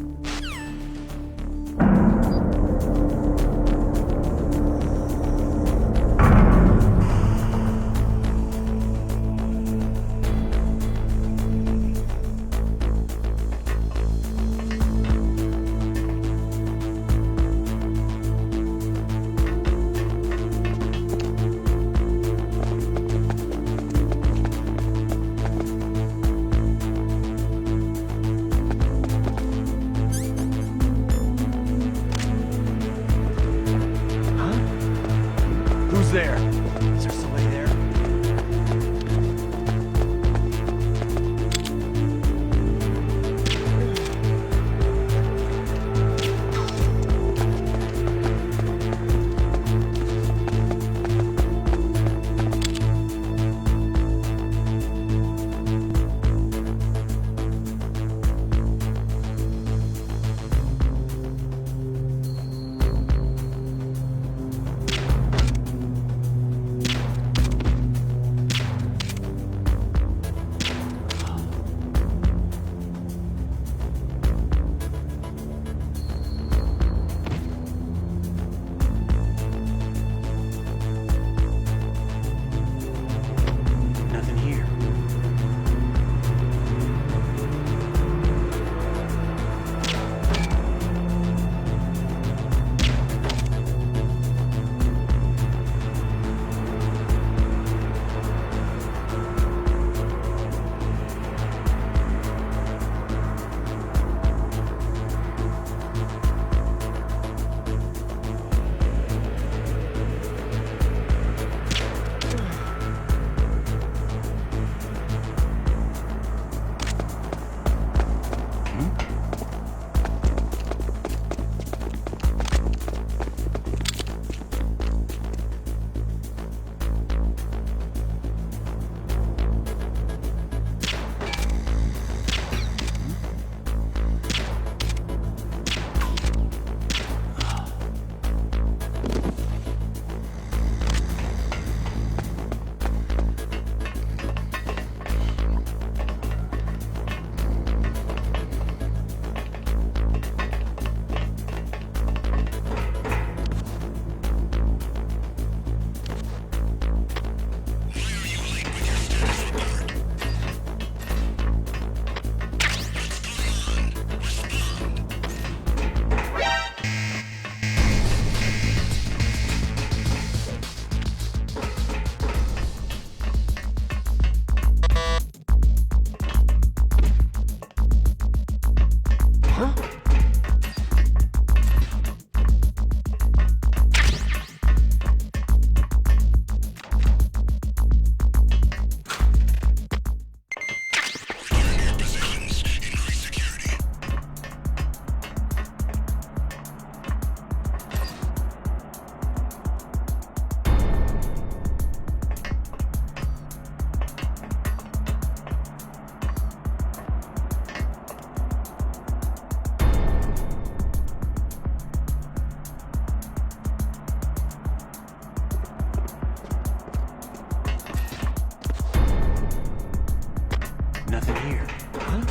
Nothing here. Huh?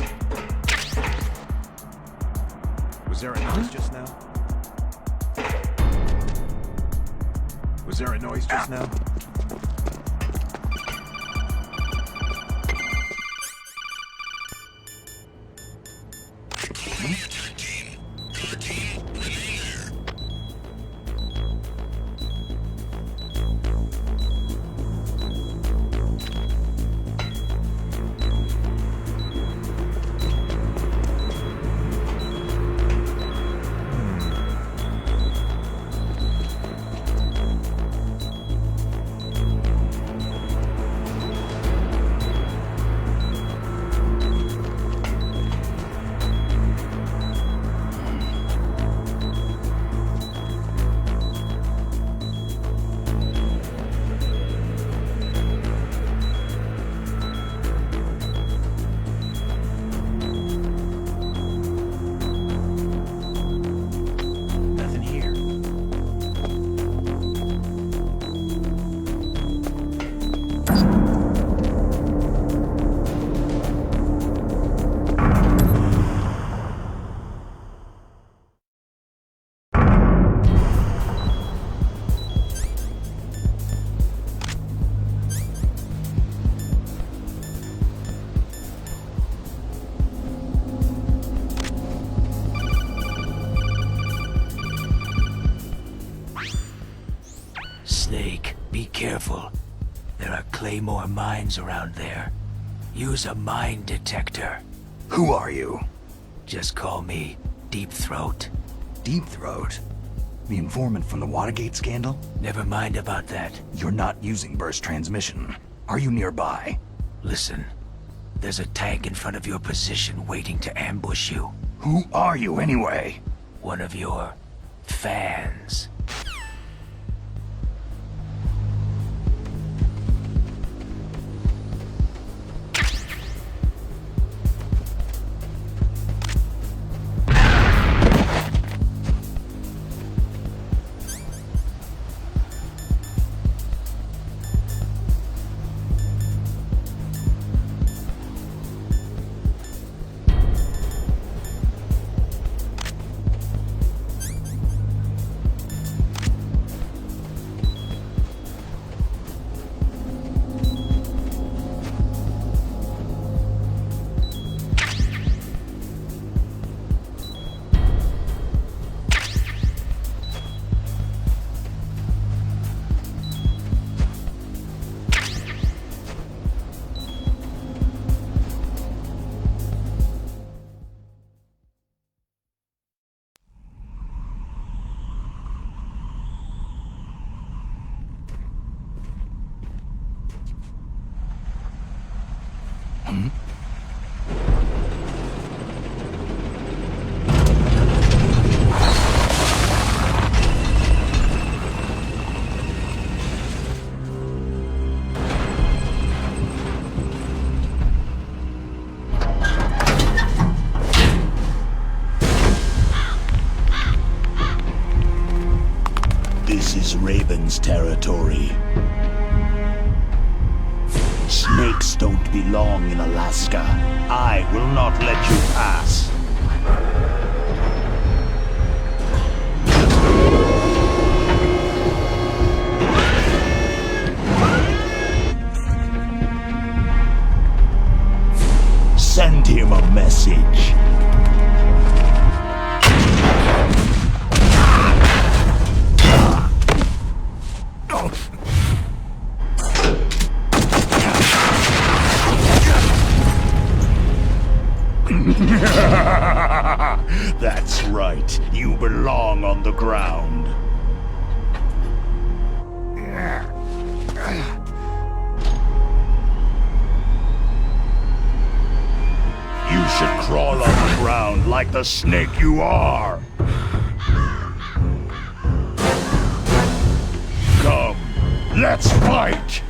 Was there a noise just now? Was there a noise just now? Snake, be careful. There are Claymore mines around there. Use a mine detector. Who are you? Just call me Deep Throat. Deep Throat? The informant from the Watergate scandal? Never mind about that. You're not using burst transmission. Are you nearby? Listen, there's a tank in front of your position waiting to ambush you. Who are you anyway? One of your fans. This is Raven's territory. Snakes don't belong in Alaska. I will not let you pass. Send him a message. That's right. You belong on the ground. You should crawl on the ground like the snake you are. Come, let's fight!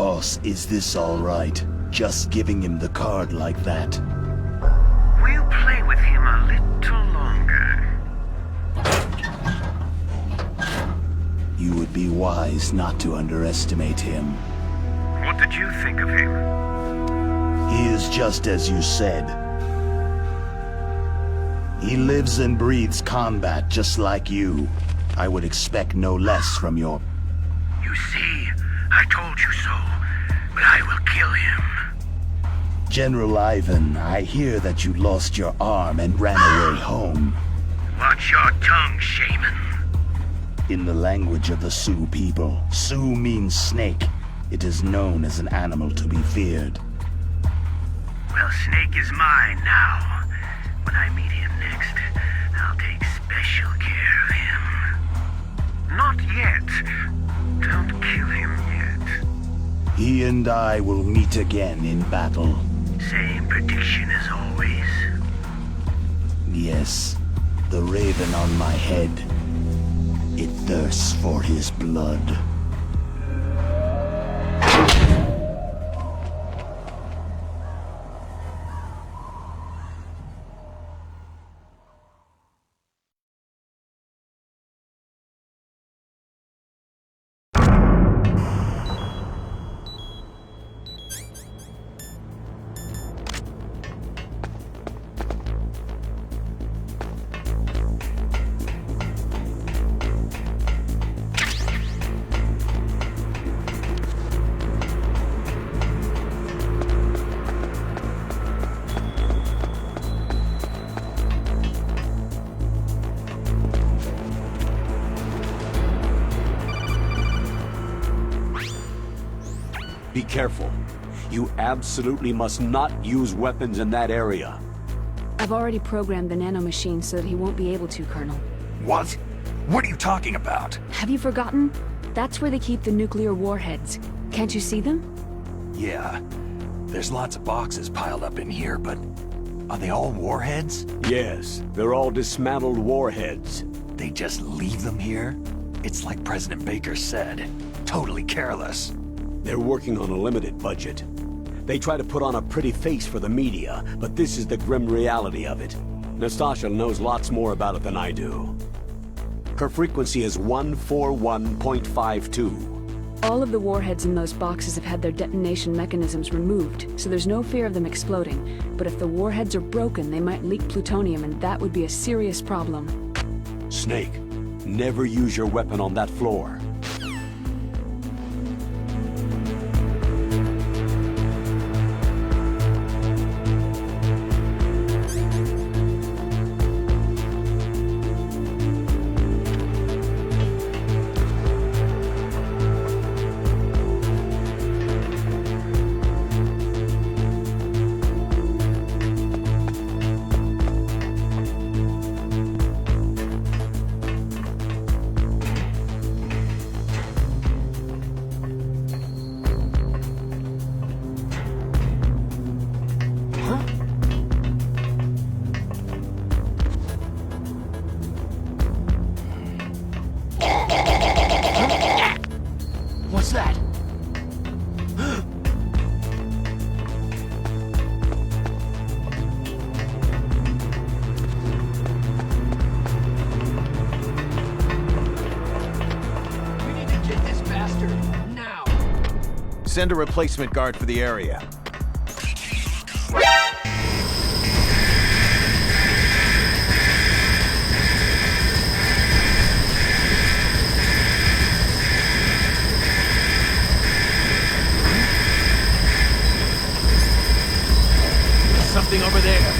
Boss, is this all right? Just giving him the card like that? We'll play with him a little longer. You would be wise not to underestimate him. What did you think of him? He is just as you said. He lives and breathes combat just like you. I would expect no less from your... You see, I told you so, but I will kill him. General Ivan, I hear that you lost your arm and ran away home. Watch your tongue, shaman. In the language of the Sioux people, Sioux means snake. It is known as an animal to be feared. Well, Snake is mine now. When I meet him next, I'll take special care of him. Not yet. Don't kill him yet. He and I will meet again in battle. Same prediction as always. Yes, the raven on my head. It thirsts for his blood. Be careful. You absolutely must not use weapons in that area. I've already programmed the nanomachine so that he won't be able to, Colonel. What? What are you talking about? Have you forgotten? That's where they keep the nuclear warheads. Can't you see them? Yeah. There's lots of boxes piled up in here, but... are they all warheads? Yes, they're all dismantled warheads. They just leave them here? It's like President Baker said. Totally careless. They're working on a limited budget. They try to put on a pretty face for the media, but this is the grim reality of it. Nastasha knows lots more about it than I do. Her frequency is 141.52. All of the warheads in those boxes have had their detonation mechanisms removed, so there's no fear of them exploding. But if the warheads are broken, they might leak plutonium, and that would be a serious problem. Snake, never use your weapon on that floor. What's that? We need to get this bastard now. Send a replacement guard for the area. Something over there.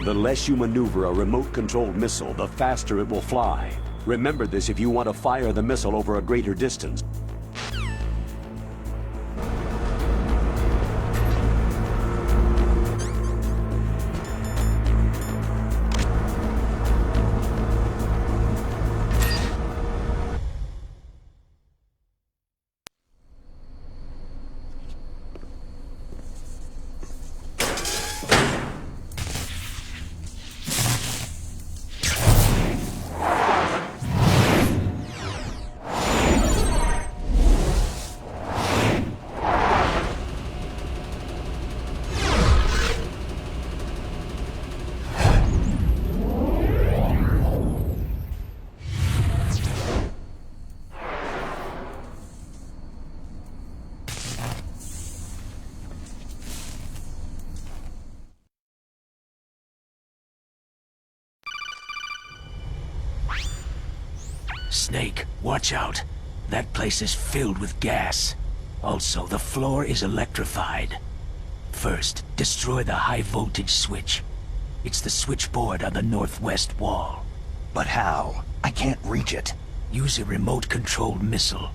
The less you maneuver a remote-controlled missile, the faster it will fly. Remember this if you want to fire the missile over a greater distance. Snake, watch out. That place is filled with gas. Also, the floor is electrified. First, destroy the high-voltage switch. It's the switchboard on the northwest wall. But how? I can't reach it. Use a remote-controlled missile.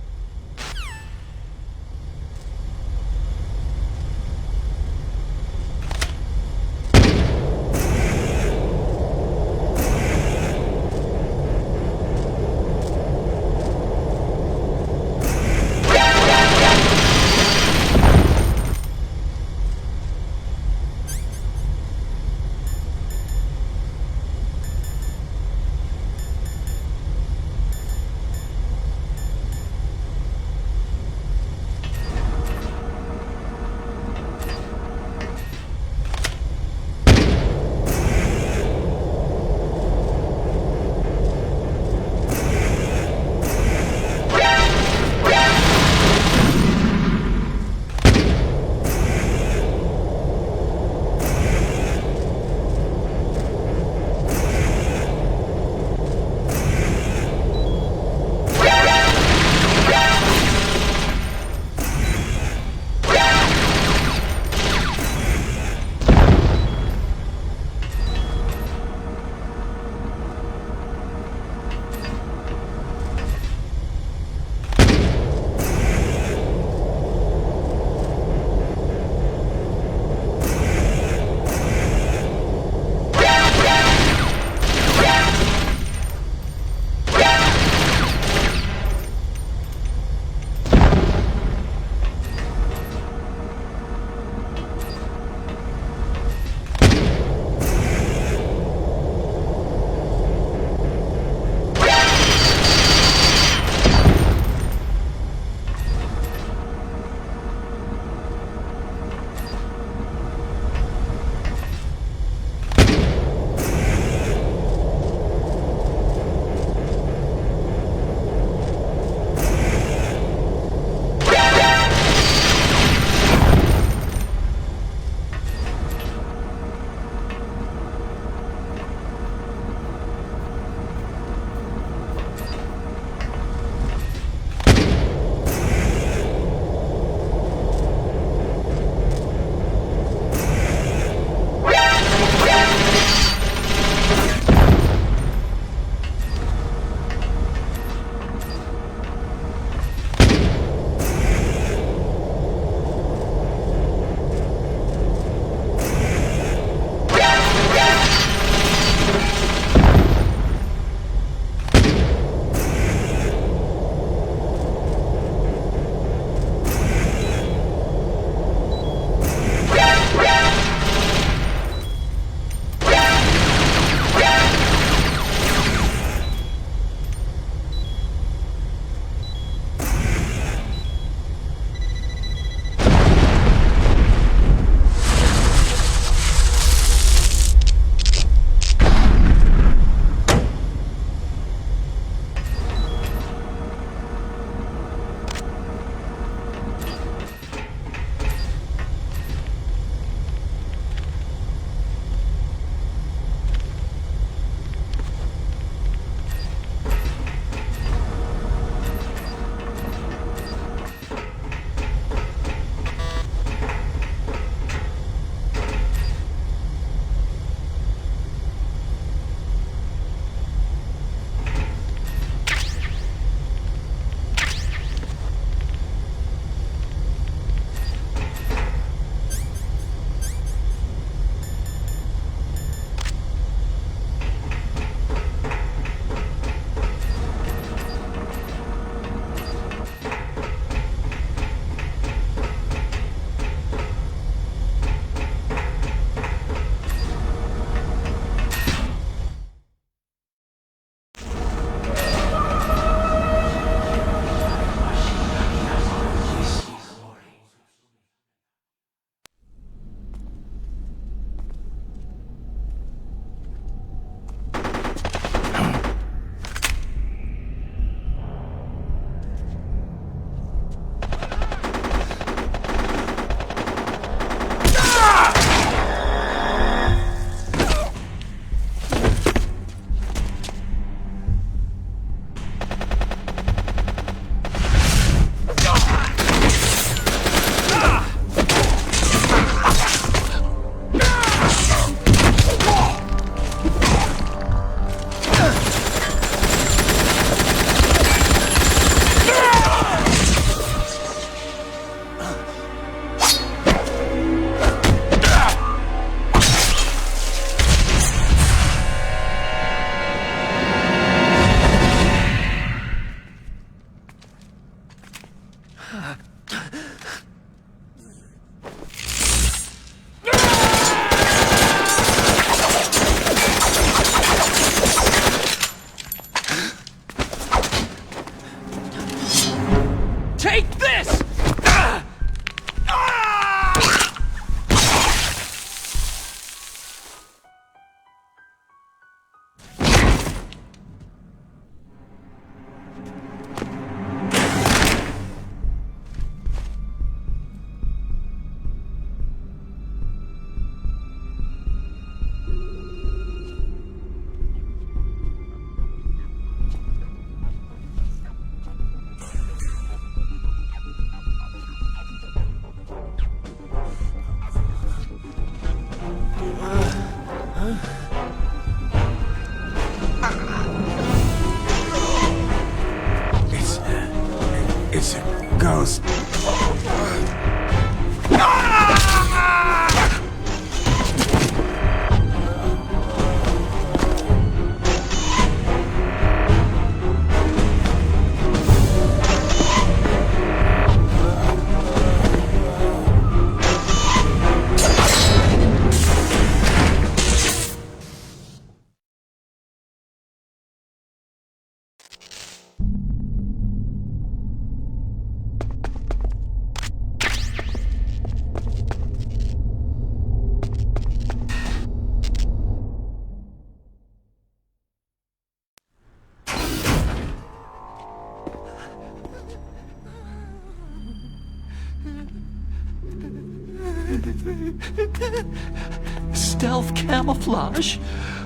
Stealth camouflage?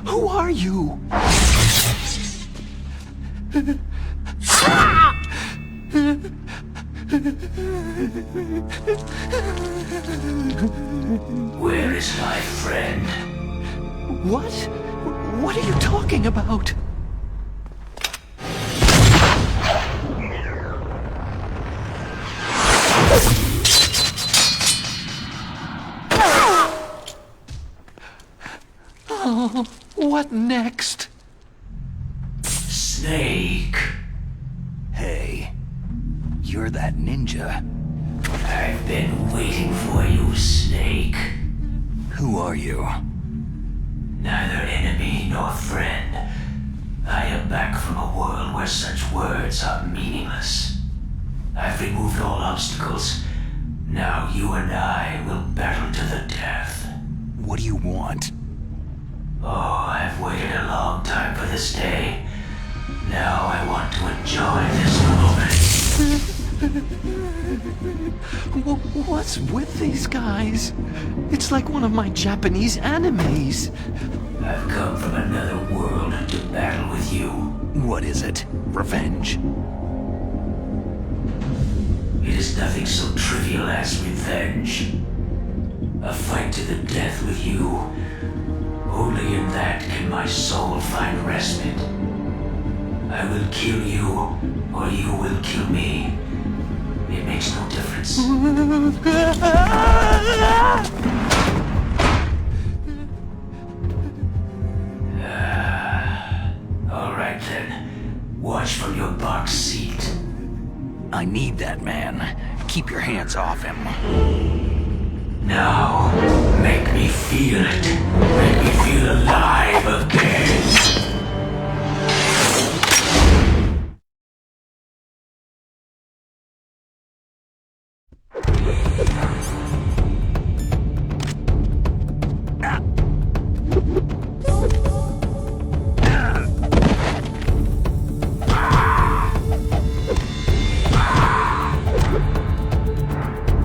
Who are you? Where is my friend? What? What are you talking about? Oh, what next? Snake. Hey, you're that ninja. I've been waiting for you, Snake. Who are you? Neither enemy nor friend. I am back from a world where such words are meaningless. I've removed all obstacles. Now you and I will battle to the death. What do you want? Oh, I've waited a long time for this day. Now I want to enjoy this moment. What's with these guys? It's like one of my Japanese animes. I've come from another world to battle with you. What is it? Revenge? It is nothing so trivial as revenge. A fight to the death with you. Only in that can my soul find respite. I will kill you, or you will kill me. It makes no difference. All right then. Watch from your box seat. I need that man. Keep your hands off him. Now, make me feel it. Make me feel alive again.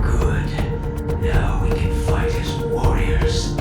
Good. Now we can fight as warriors.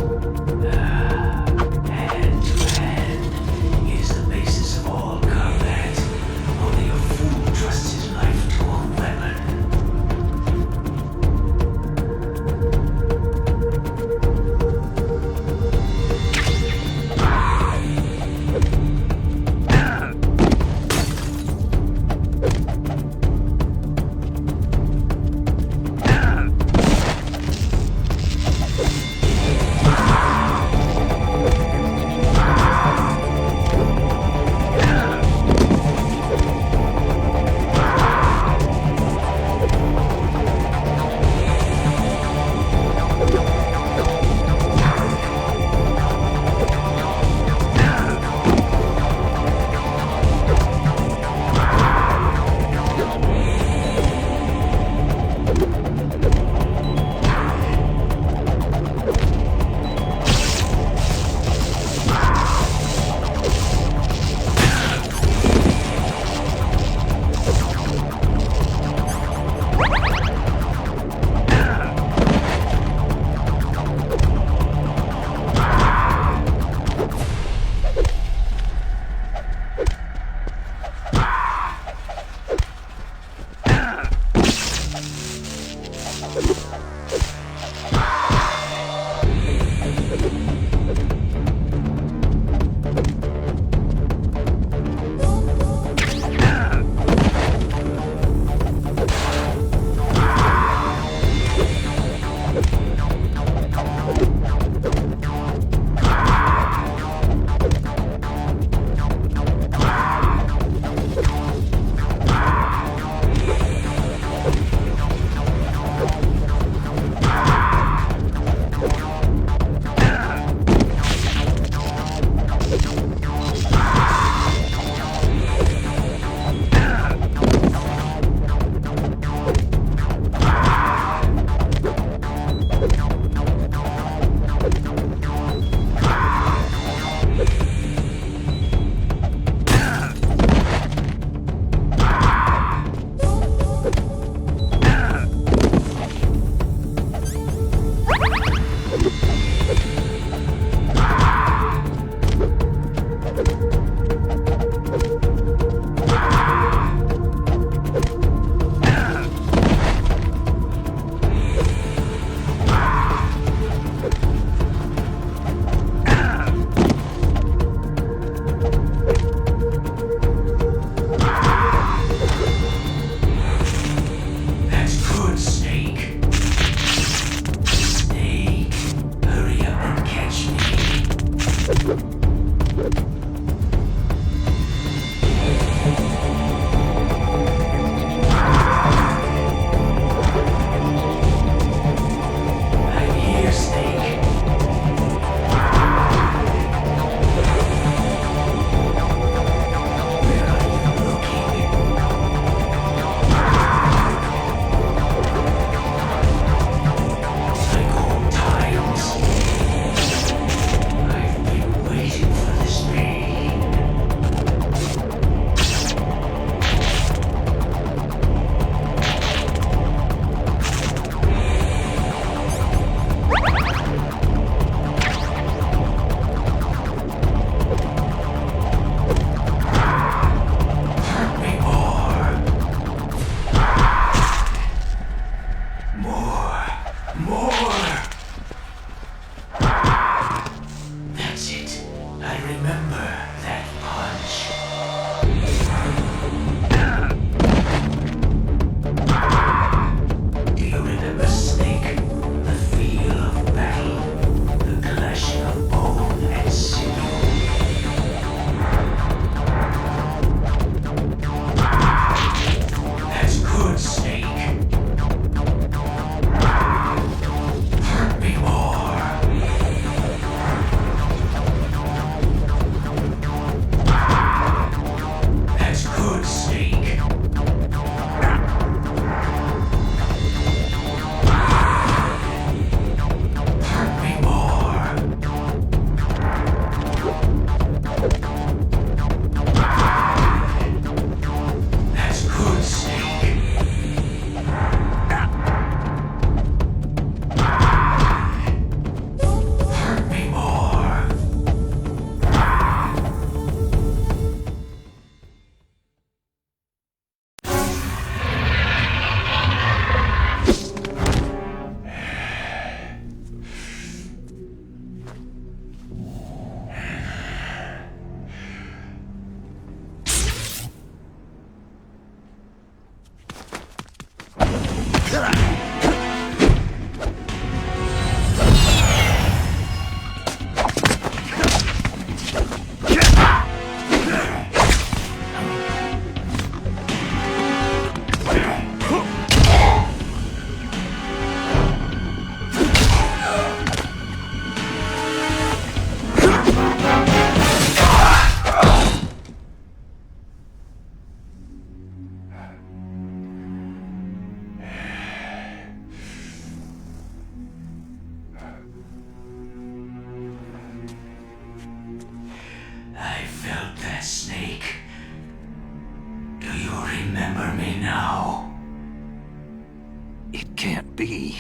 be.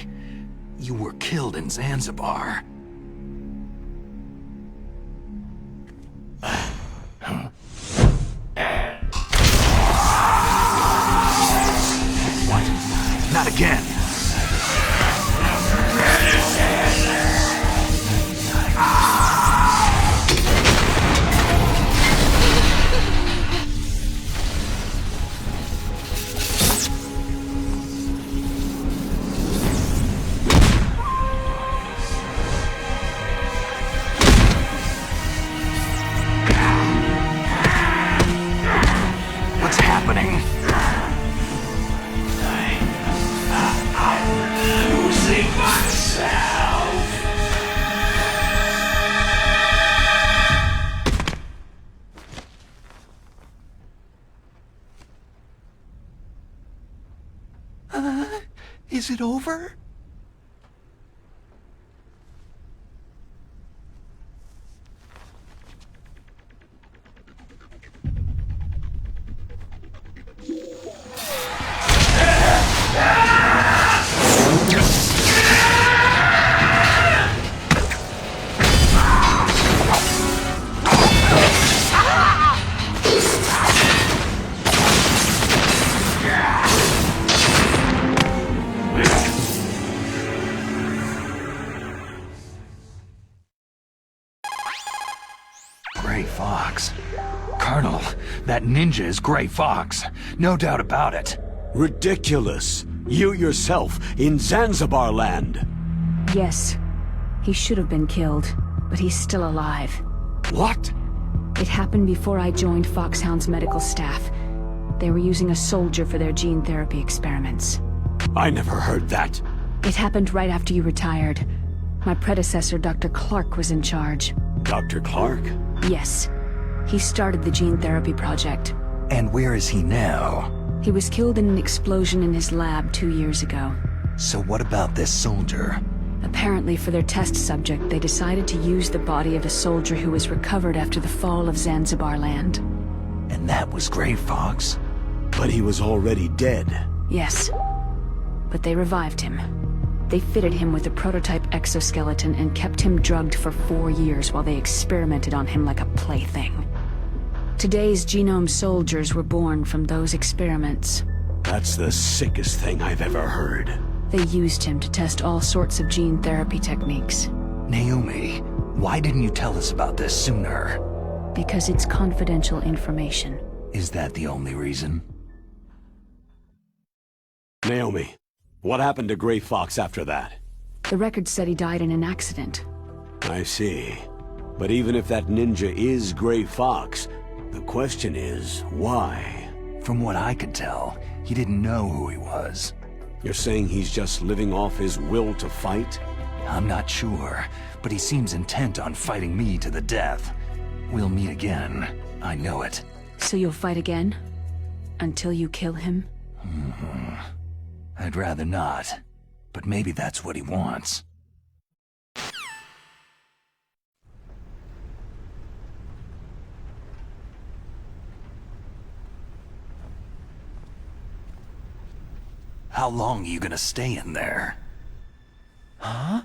You were killed in Zanzibar. What? Not again! What's happening? I'm losing myself. Is it over? Gray Fox. Colonel, that ninja is Gray Fox. No doubt about it. Ridiculous. You yourself in Zanzibar land. Yes. He should have been killed, but he's still alive. What? It happened before I joined Foxhound's medical staff. They were using a soldier for their gene therapy experiments. I never heard that. It happened right after you retired. My predecessor, Dr. Clark, was in charge. Dr. Clark? Yes. He started the gene therapy project. And where is he now? He was killed in an explosion in his lab 2 years ago. So what about this soldier? Apparently, for their test subject, they decided to use the body of a soldier who was recovered after the fall of Zanzibar land. And that was Gray Fox? But he was already dead. Yes. But they revived him. They fitted him with a prototype exoskeleton and kept him drugged for 4 years while they experimented on him like a plaything. Today's genome soldiers were born from those experiments. That's the sickest thing I've ever heard. They used him to test all sorts of gene therapy techniques. Naomi, why didn't you tell us about this sooner? Because it's confidential information. Is that the only reason? Naomi, what happened to Gray Fox after that? The record said he died in an accident. I see. But even if that ninja is Gray Fox, the question is, why? From what I could tell, he didn't know who he was. You're saying he's just living off his will to fight? I'm not sure, but he seems intent on fighting me to the death. We'll meet again. I know it. So you'll fight again? Until you kill him? I'd rather not, but maybe that's what he wants. How long are you gonna stay in there? Huh?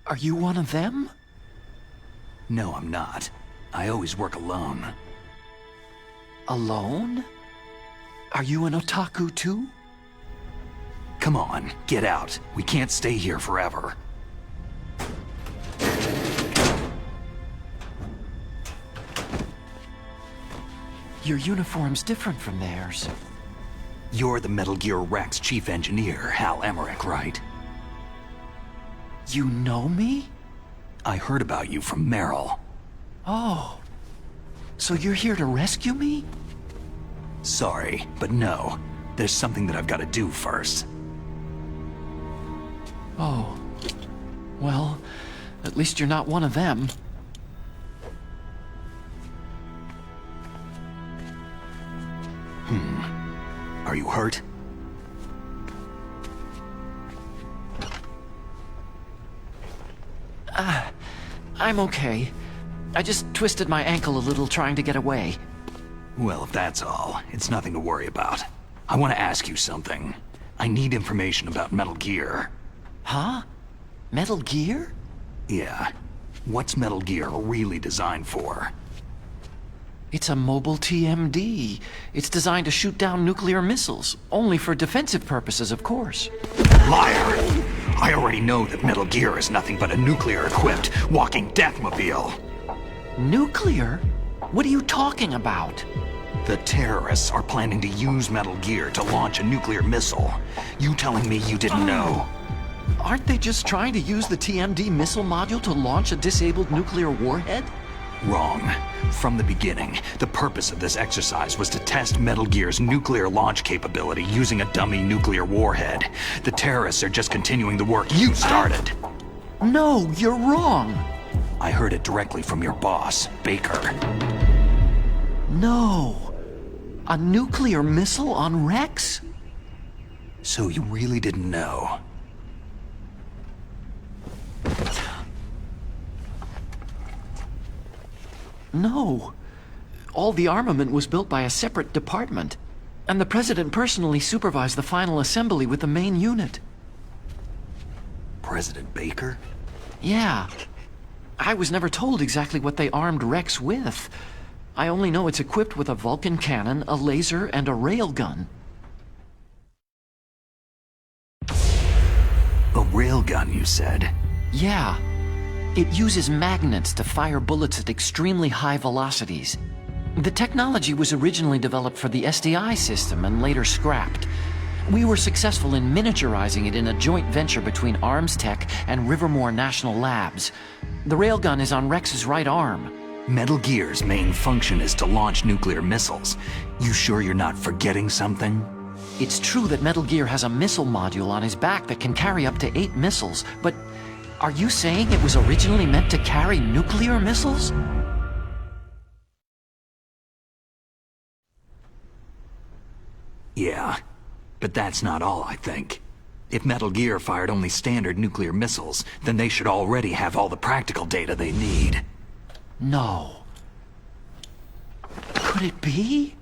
Are you one of them? No, I'm not. I always work alone. Alone? Are you an otaku too? Come on, get out. We can't stay here forever. Your uniform's different from theirs. You're the Metal Gear Rex chief engineer, Hal Emmerich, right? You know me? I heard about you from Meryl. Oh. So you're here to rescue me? Sorry, but no. There's something that I've got to do first. Oh. Well, at least you're not one of them. Are you hurt? I'm okay. I just twisted my ankle a little trying to get away. Well, if that's all, it's nothing to worry about. I want to ask you something. I need information about Metal Gear. Huh? Metal Gear? Yeah. What's Metal Gear really designed for? It's a mobile TMD. It's designed to shoot down nuclear missiles, only for defensive purposes, of course. Liar! I already know that Metal Gear is nothing but a nuclear-equipped walking deathmobile. Nuclear? What are you talking about? The terrorists are planning to use Metal Gear to launch a nuclear missile. You telling me you didn't know? Aren't they just trying to use the TMD missile module to launch a disabled nuclear warhead? Wrong. From the beginning, the purpose of this exercise was to test Metal Gear's nuclear launch capability using a dummy nuclear warhead. The terrorists are just continuing the work you started. No, you're wrong. I heard it directly from your boss, Baker. No. A nuclear missile on Rex? So you really didn't know? No. All the armament was built by a separate department, and the President personally supervised the final assembly with the main unit. President Baker? Yeah. I was never told exactly what they armed Rex with. I only know it's equipped with a Vulcan cannon, a laser, and a railgun. A railgun, you said? Yeah. It uses magnets to fire bullets at extremely high velocities. The technology was originally developed for the SDI system and later scrapped. We were successful in miniaturizing it in a joint venture between Arms Tech and Rivermore National Labs. The railgun is on Rex's right arm. Metal Gear's main function is to launch nuclear missiles. You sure you're not forgetting something? It's true that Metal Gear has a missile module on his back that can carry up to 8 missiles, but are you saying it was originally meant to carry nuclear missiles? Yeah, but that's not all, I think. If Metal Gear fired only standard nuclear missiles, then they should already have all the practical data they need. No. Could it be?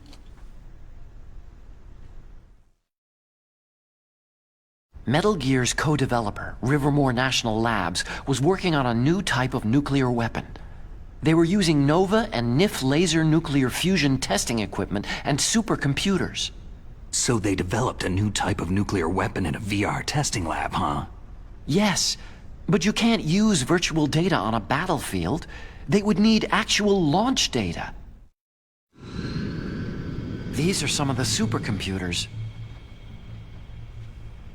Metal Gear's co-developer, Rivermore National Labs, was working on a new type of nuclear weapon. They were using NOVA and NIF laser nuclear fusion testing equipment and supercomputers. So they developed a new type of nuclear weapon in a VR testing lab, huh? Yes, but you can't use virtual data on a battlefield. They would need actual launch data. These are some of the supercomputers.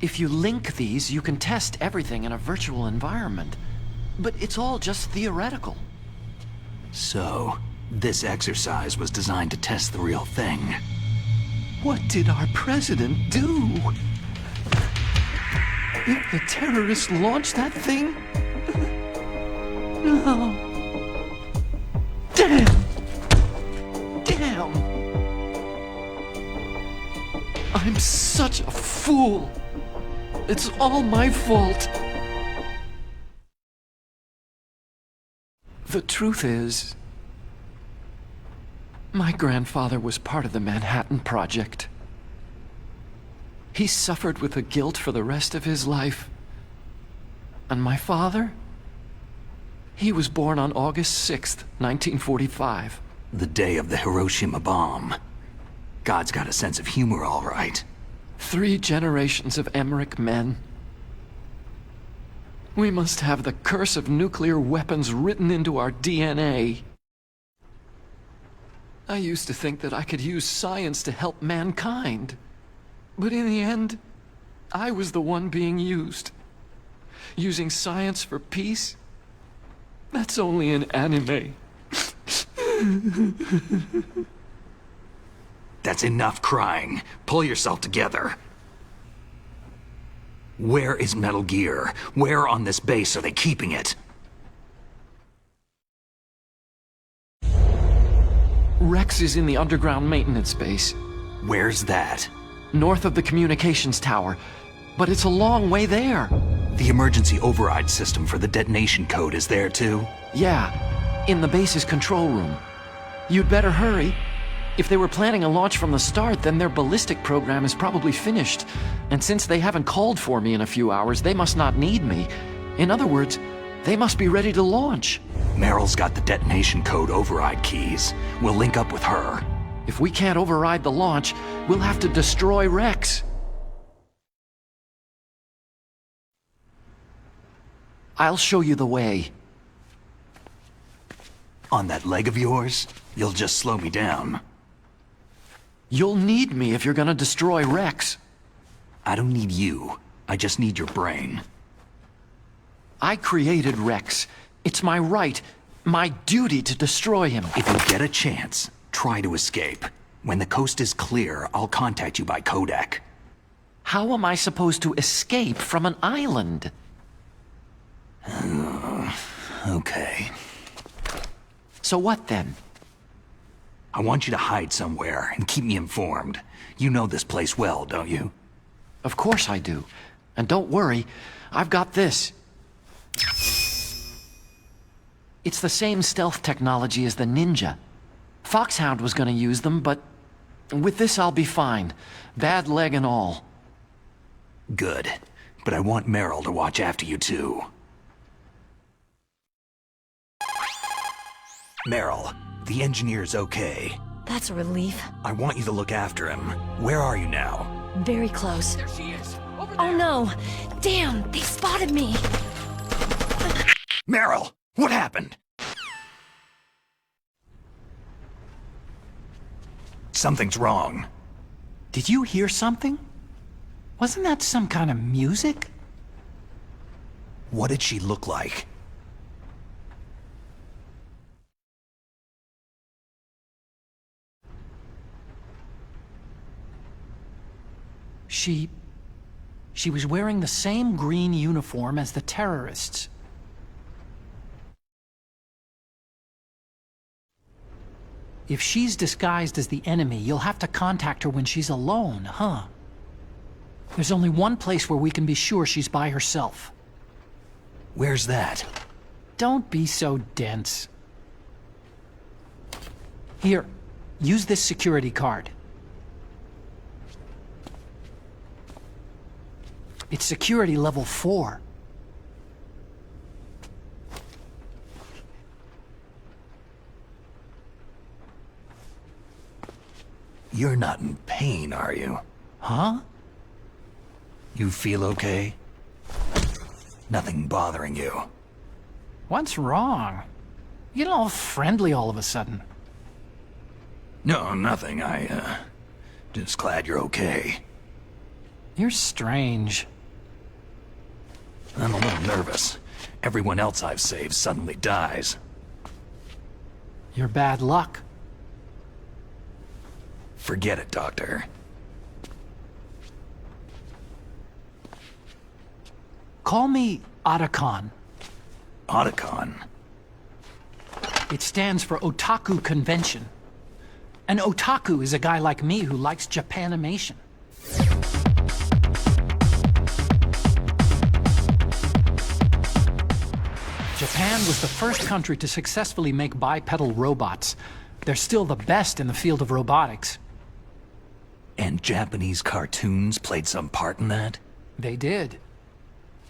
If you link these, you can test everything in a virtual environment. But it's all just theoretical. So, this exercise was designed to test the real thing. What did our president do? Did the terrorists launch that thing? No. Damn! Damn! I'm such a fool! It's all my fault! The truth is, my grandfather was part of the Manhattan Project. He suffered with the guilt for the rest of his life. And my father? He was born on August 6th, 1945. The day of the Hiroshima bomb. God's got a sense of humor, all right. 3 generations of Emmerich men. We must have the curse of nuclear weapons written into our DNA. I used to think that I could use science to help mankind. But in the end, I was the one being used. Using science for peace? That's only in anime. That's enough crying. Pull yourself together. Where is Metal Gear? Where on this base are they keeping it? Rex is in the underground maintenance base. Where's that? North of the communications tower. But it's a long way there. The emergency override system for the detonation code is there too? Yeah, in the base's control room. You'd better hurry. If they were planning a launch from the start, then their ballistic program is probably finished. And since they haven't called for me in a few hours, they must not need me. In other words, they must be ready to launch. Meryl's got the detonation code override keys. We'll link up with her. If we can't override the launch, we'll have to destroy Rex. I'll show you the way. On that leg of yours, you'll just slow me down. You'll need me if you're gonna destroy Rex. I don't need you. I just need your brain. I created Rex. It's my right, my duty to destroy him. If you get a chance, try to escape. When the coast is clear, I'll contact you by codec. How am I supposed to escape from an island? Okay. So what then? I want you to hide somewhere and keep me informed. You know this place well, don't you? Of course I do. And don't worry, I've got this. It's the same stealth technology as the Ninja. Foxhound was gonna use them, but with this I'll be fine. Bad leg and all. Good. But I want Meryl to watch after you too. Meryl, the engineer's okay. That's a relief. I want you to look after him. Where are you now? Very close. There she is. Over Oh no! Damn, they spotted me! Meryl, what happened? Something's wrong. Did you hear something? Wasn't that some kind of music? What did she look like? She was wearing the same green uniform as the terrorists. If she's disguised as the enemy, you'll have to contact her when she's alone, huh? There's only one place where we can be sure she's by herself. Where's that? Don't be so dense. Here, use this security card. It's security level 4. You're not in pain, are you? Huh? You feel okay? Nothing bothering you? What's wrong? You get all friendly all of a sudden. No, nothing. Just glad you're okay. You're strange. I'm a little nervous. Everyone else I've saved suddenly dies. You're bad luck. Forget it, Doctor. Call me Otacon. Otacon? It stands for Otaku Convention. An otaku is a guy like me who likes Japanimation. Japan was the first country to successfully make bipedal robots. They're still the best in the field of robotics. And Japanese cartoons played some part in that? They did.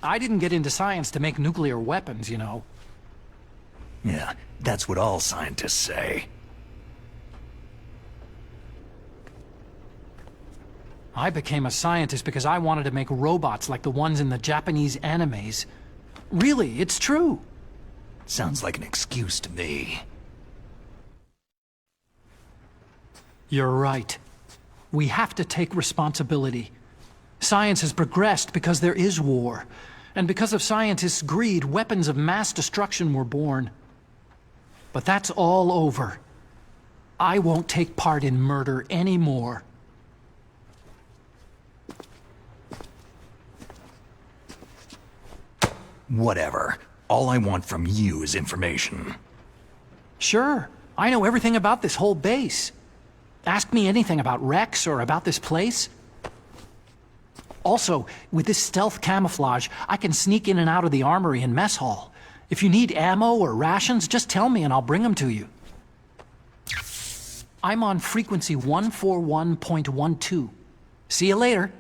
I didn't get into science to make nuclear weapons, you know. Yeah, that's what all scientists say. I became a scientist because I wanted to make robots like the ones in the Japanese animes. Really, it's true. Sounds like an excuse to me. You're right. We have to take responsibility. Science has progressed because there is war. And because of scientists' greed, weapons of mass destruction were born. But that's all over. I won't take part in murder anymore. Whatever. All I want from you is information. Sure. I know everything about this whole base. Ask me anything about Rex or about this place. Also, with this stealth camouflage, I can sneak in and out of the armory and mess hall. If you need ammo or rations, just tell me and I'll bring them to you. I'm on frequency 141.12. See you later.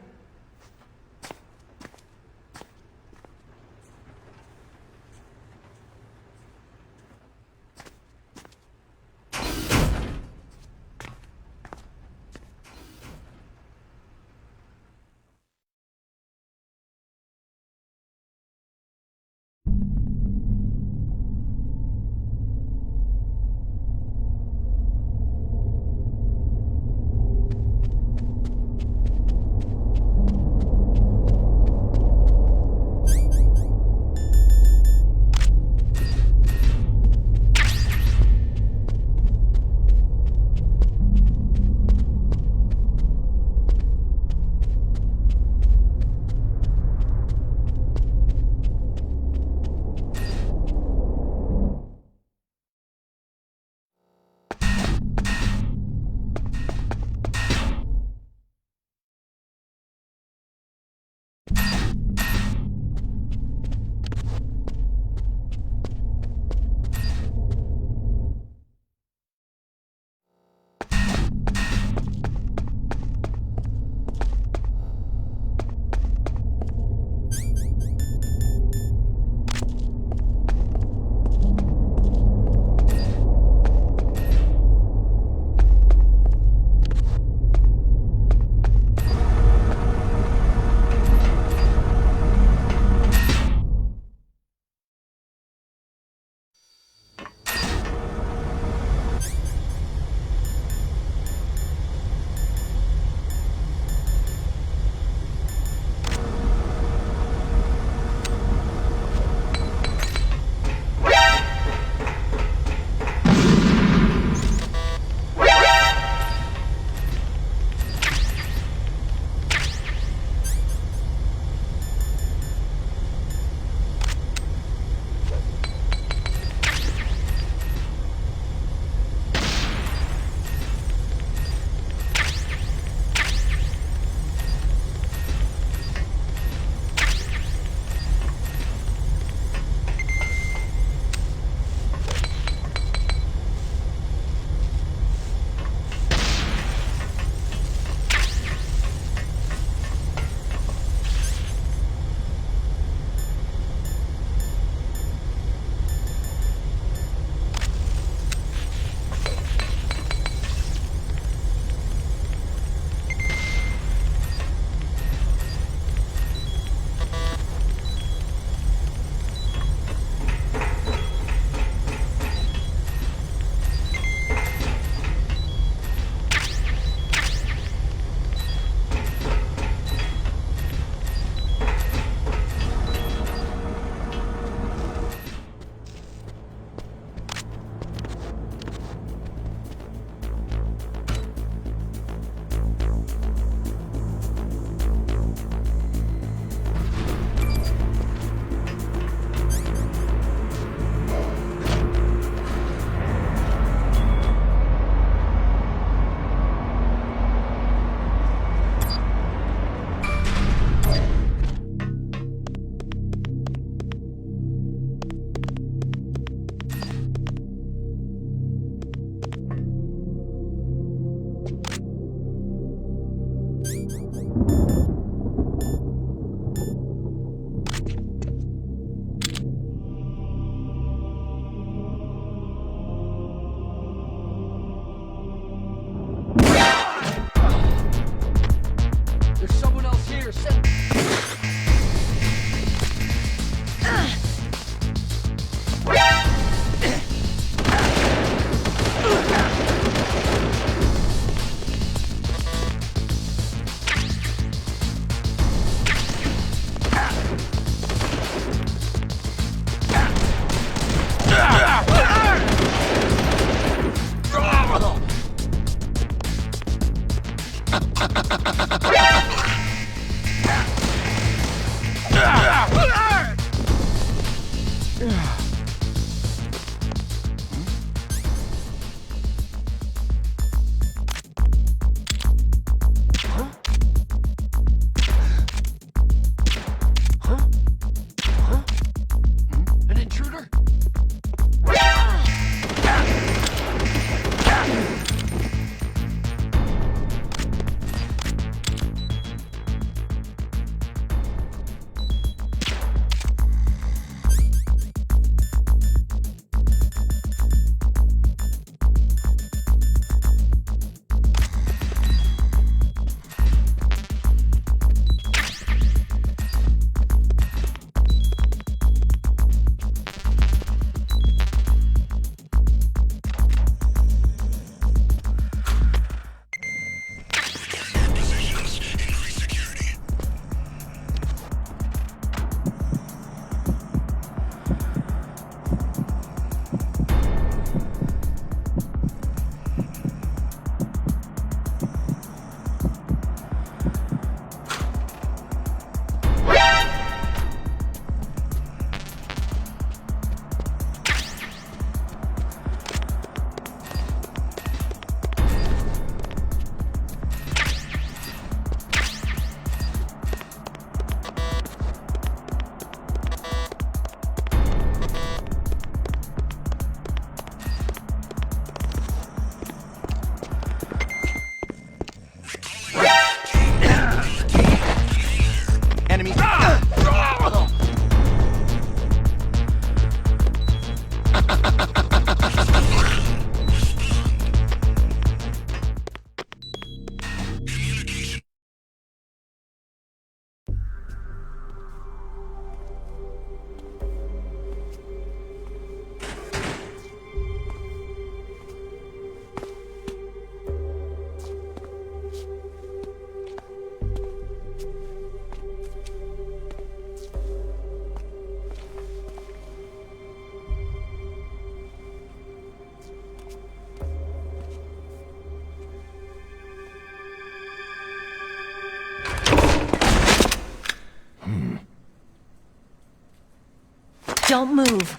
Don't move.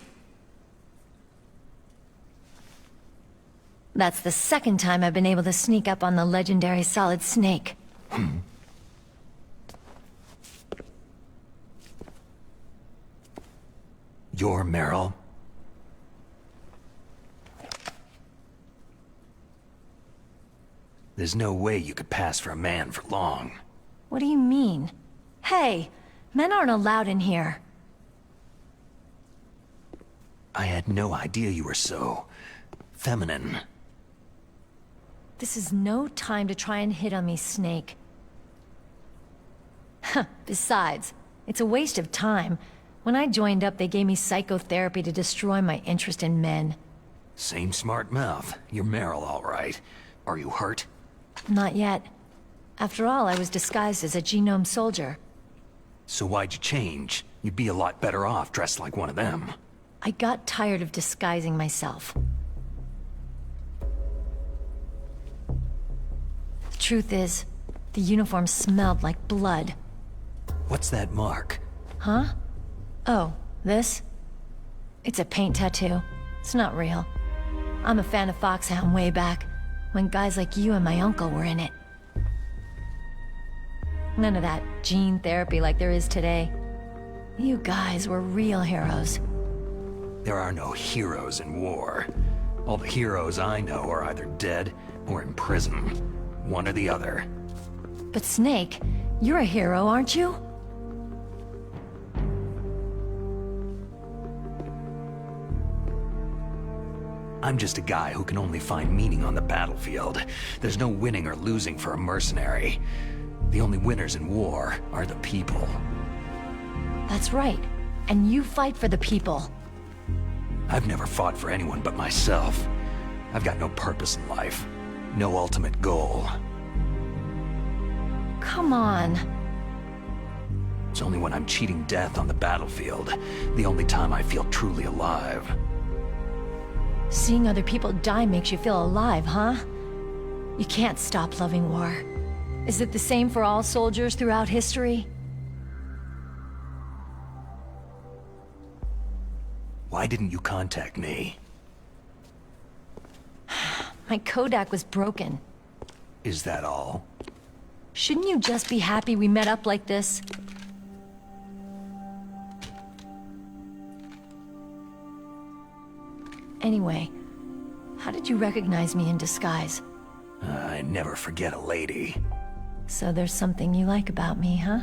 That's the second time I've been able to sneak up on the legendary Solid Snake. You're Meryl? There's no way you could pass for a man for long. What do you mean? Hey, men aren't allowed in here. I had no idea you were so... feminine. This is no time to try and hit on me, Snake. Besides, it's a waste of time. When I joined up, they gave me psychotherapy to destroy my interest in men. Same smart mouth. You're Meryl, all right. Are you hurt? Not yet. After all, I was disguised as a genome soldier. So why'd you change? You'd be a lot better off dressed like one of them. I got tired of disguising myself. The truth is, the uniform smelled like blood. What's that mark? Huh? Oh, this? It's a paint tattoo. It's not real. I'm a fan of Foxhound way back, when guys like you and my uncle were in it. None of that gene therapy like there is today. You guys were real heroes. There are no heroes in war. All the heroes I know are either dead or in prison. One or the other. But Snake, you're a hero, aren't you? I'm just a guy who can only find meaning on the battlefield. There's no winning or losing for a mercenary. The only winners in war are the people. That's right. And you fight for the people. I've never fought for anyone but myself. I've got no purpose in life. No ultimate goal. Come on. It's only when I'm cheating death on the battlefield, the only time I feel truly alive. Seeing other people die makes you feel alive, huh? You can't stop loving war. Is it the same for all soldiers throughout history? Why didn't you contact me? My Kodak was broken. Is that all? Shouldn't you just be happy we met up like this? Anyway, how did you recognize me in disguise? I never forget a lady. So there's something you like about me, huh?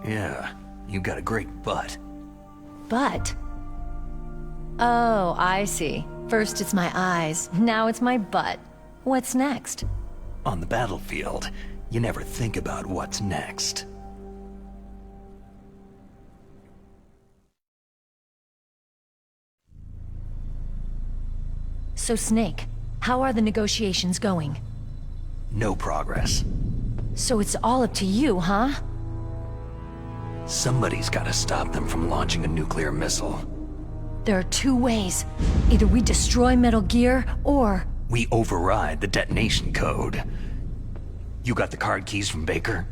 Yeah, you got a great butt. Butt? Oh, I see. First it's my eyes, now it's my butt. What's next? On the battlefield, you never think about what's next. So Snake, how are the negotiations going? No progress. So it's all up to you, huh? Somebody's gotta stop them from launching a nuclear missile. There are two ways. Either we destroy Metal Gear, or... We override the detonation code. You got the card keys from Baker?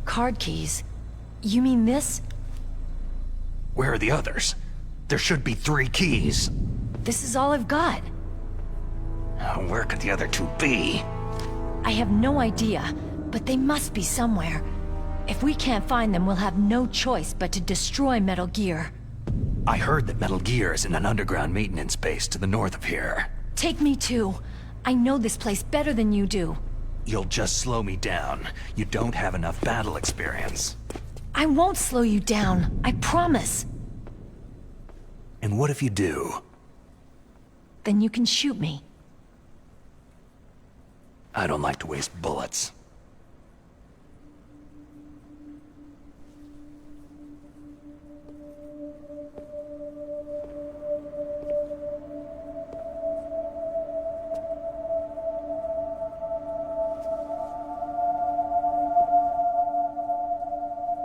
Card keys? You mean this? Where are the others? There should be 3 keys. This is all I've got. Where could the other 2 be? I have no idea, but they must be somewhere. If we can't find them, we'll have no choice but to destroy Metal Gear. I heard that Metal Gear is in an underground maintenance base to the north of here. Take me too. I know this place better than you do. You'll just slow me down. You don't have enough battle experience. I won't slow you down, I promise. And what if you do? Then you can shoot me. I don't like to waste bullets.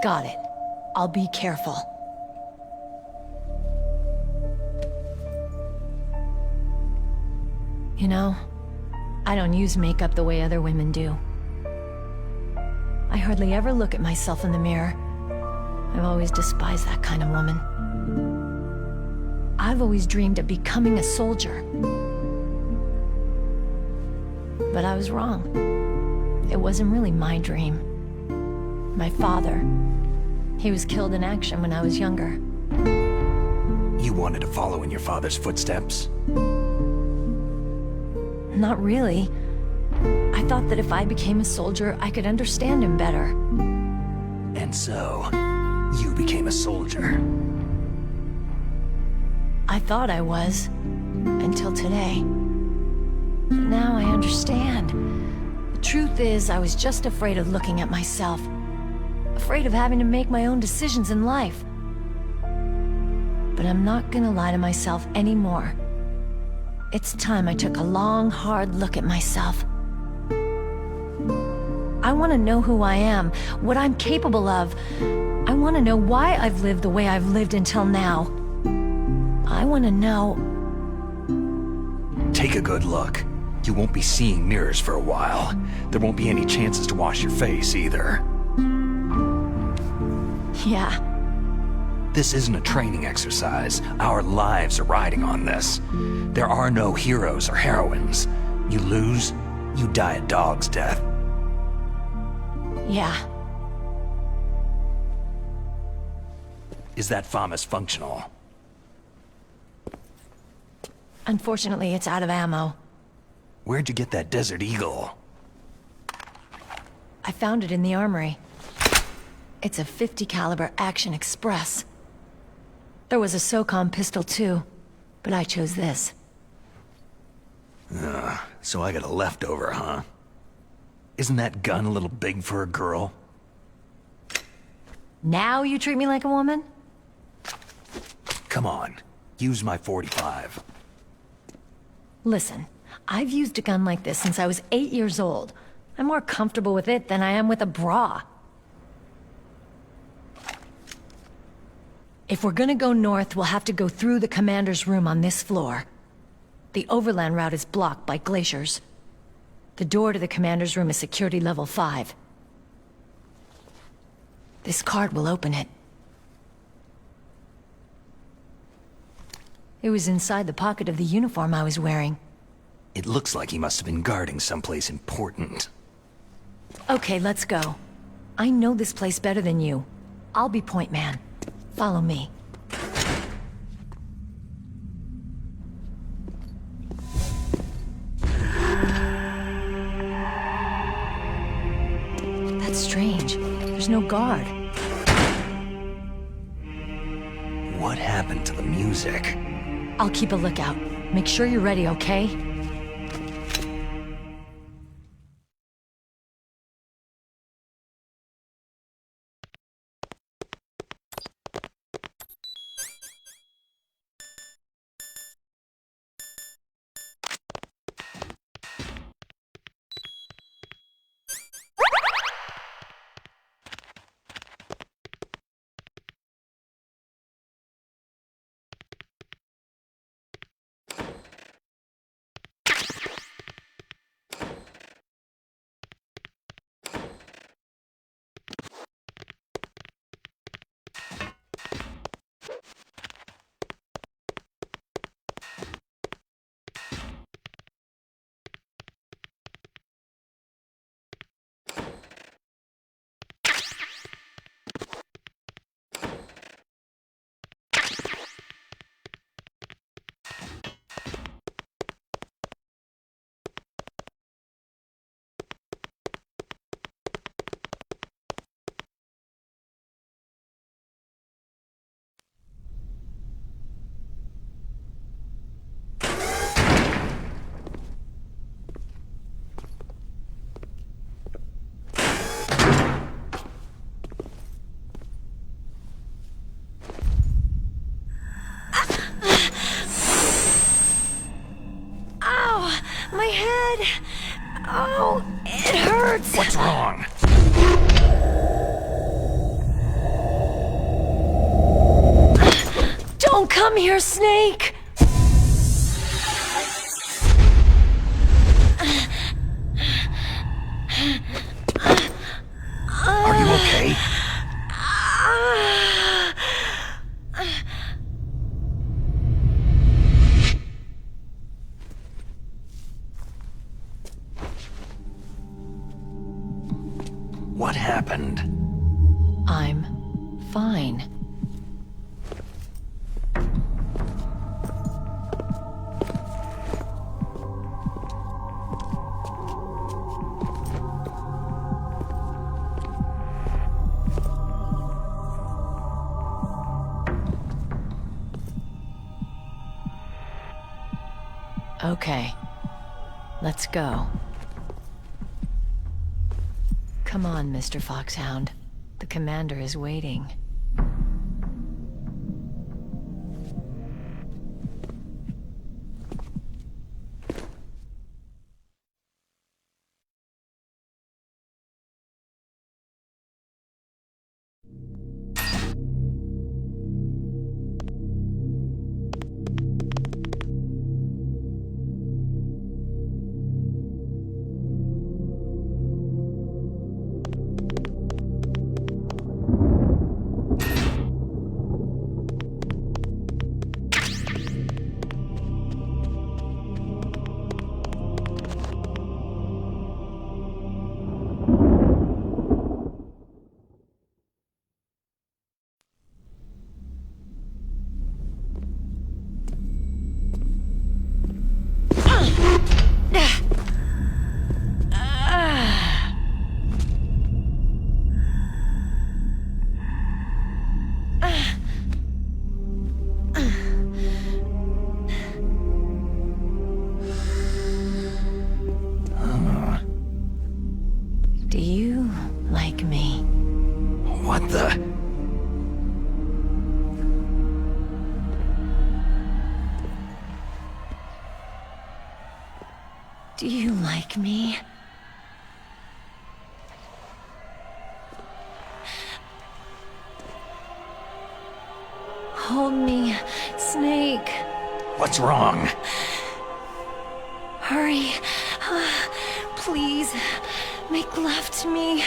Got it. I'll be careful. You know, I don't use makeup the way other women do. I hardly ever look at myself in the mirror. I've always despised that kind of woman. I've always dreamed of becoming a soldier. But I was wrong. It wasn't really my dream. My father, he was killed in action when I was younger. You wanted to follow in your father's footsteps? Not really. I thought that if I became a soldier, I could understand him better. And so, you became a soldier. I thought I was, until today. But now I understand. The truth is, I was just afraid of looking at myself. Afraid of having to make my own decisions in life. But I'm not gonna lie to myself anymore. It's time I took a long, hard look at myself. I want to know who I am, what I'm capable of. I want to know why I've lived the way I've lived until now. I want to know... Take a good look. You won't be seeing mirrors for a while. There won't be any chances to wash your face, either. Yeah. This isn't a training exercise. Our lives are riding on this. There are no heroes or heroines. You lose, you die a dog's death. Yeah. Is that FAMAS functional? Unfortunately, it's out of ammo. Where'd you get that Desert Eagle? I found it in the armory. It's a .50 caliber Action Express. There was a SOCOM pistol too, but I chose this. So I got a leftover, huh? Isn't that gun a little big for a girl? Now you treat me like a woman? Come on, use my .45. Listen, I've used a gun like this since I was 8 years old. I'm more comfortable with it than I am with a bra. If we're gonna go north, we'll have to go through the commander's room on this floor. The overland route is blocked by glaciers. The door to the commander's room is security level 5. This card will open it. It was inside the pocket of the uniform I was wearing. It looks like he must have been guarding someplace important. Okay, let's go. I know this place better than you. I'll be point man. Follow me. That's strange. There's no guard. What happened to the music? I'll keep a lookout. Make sure you're ready, okay? My head! Oh, it hurts! What's wrong? Don't come here, Snake! Are you okay? Okay. Let's go. Come on, Mr. Foxhound. The commander is waiting. Do you like me? What the? Do you like me? Hold me, Snake. What's wrong? Hurry. Please, make love to me.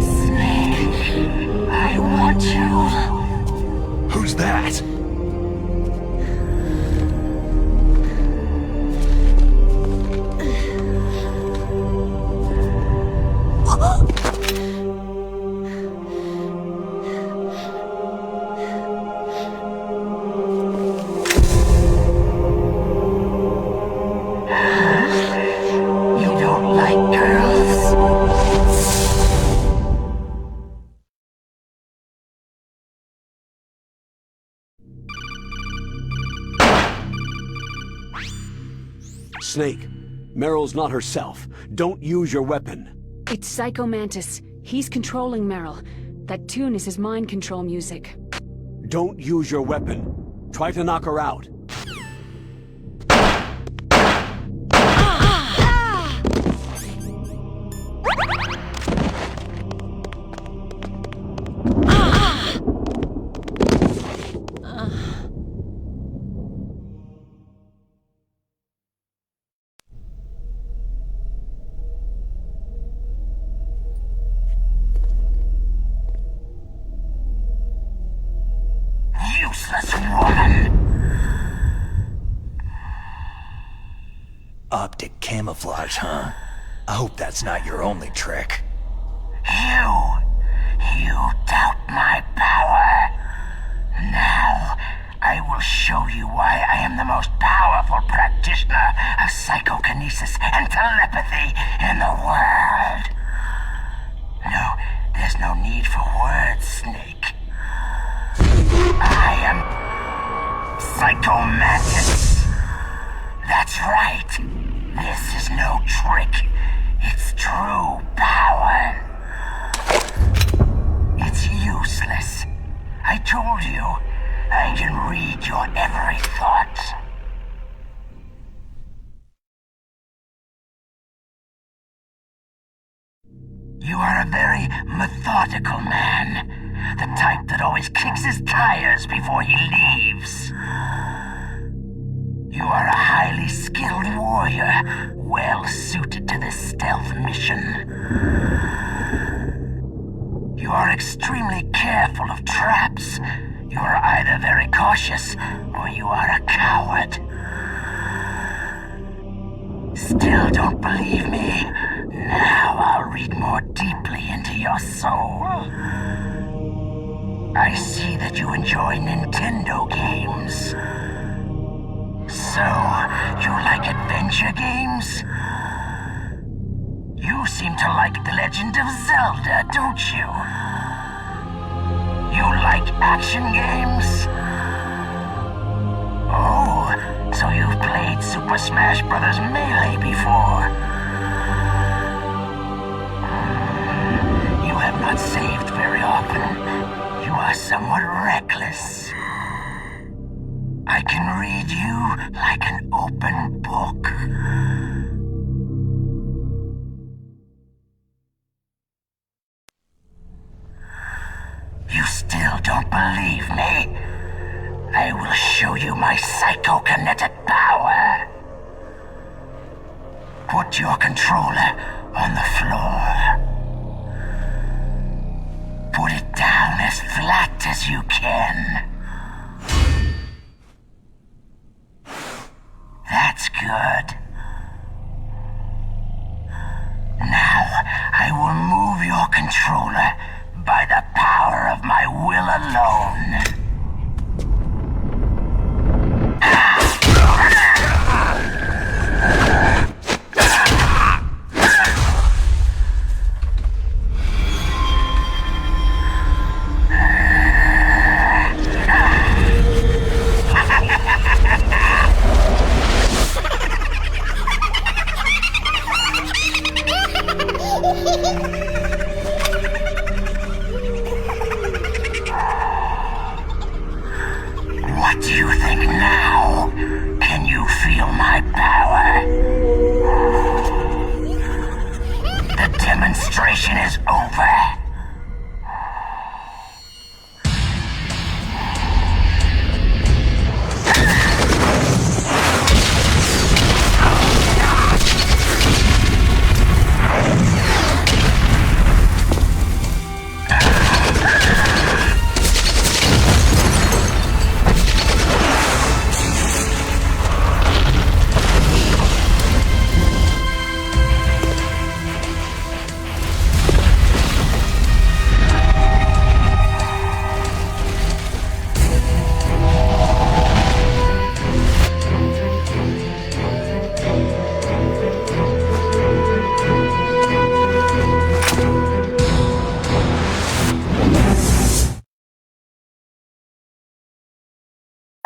Snake, I want you. Who's that? Snake, Meryl's not herself. Don't use your weapon. It's Psycho Mantis. He's controlling Meryl. That tune is his mind control music. Don't use your weapon. Try to knock her out. Useless woman! Optic camouflage, huh? I hope that's not your only trick. You doubt my power. Now, I will show you why I am the most powerful practitioner of psychokinesis and telepathy in the world. No, there's no need for words, Snake. I am Psycho Mantis. That's right. This is no trick. It's true power. It's useless. I told you, I can read your every thought. You are a very methodical man. The type that always kicks his tires before he leaves. You are a highly skilled warrior, well suited to this stealth mission. You are extremely careful of traps. You are either very cautious, or you are a coward. Still don't believe me? Now I'll read more deeply into your soul. I see that you enjoy Nintendo games. So, you like adventure games? You seem to like The Legend of Zelda, don't you? You like action games? Oh, so you've played Super Smash Bros. Melee before? You have not saved very often. You are somewhat reckless. I can read you like an open book. You still don't believe me? I will show you my psychokinetic power. Put your controller on the floor. Put it down as flat as you can. That's good. Now, I will move your controller by the power of my will alone. What do you think now? Can you feel my power? The demonstration is over.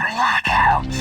Blackouts.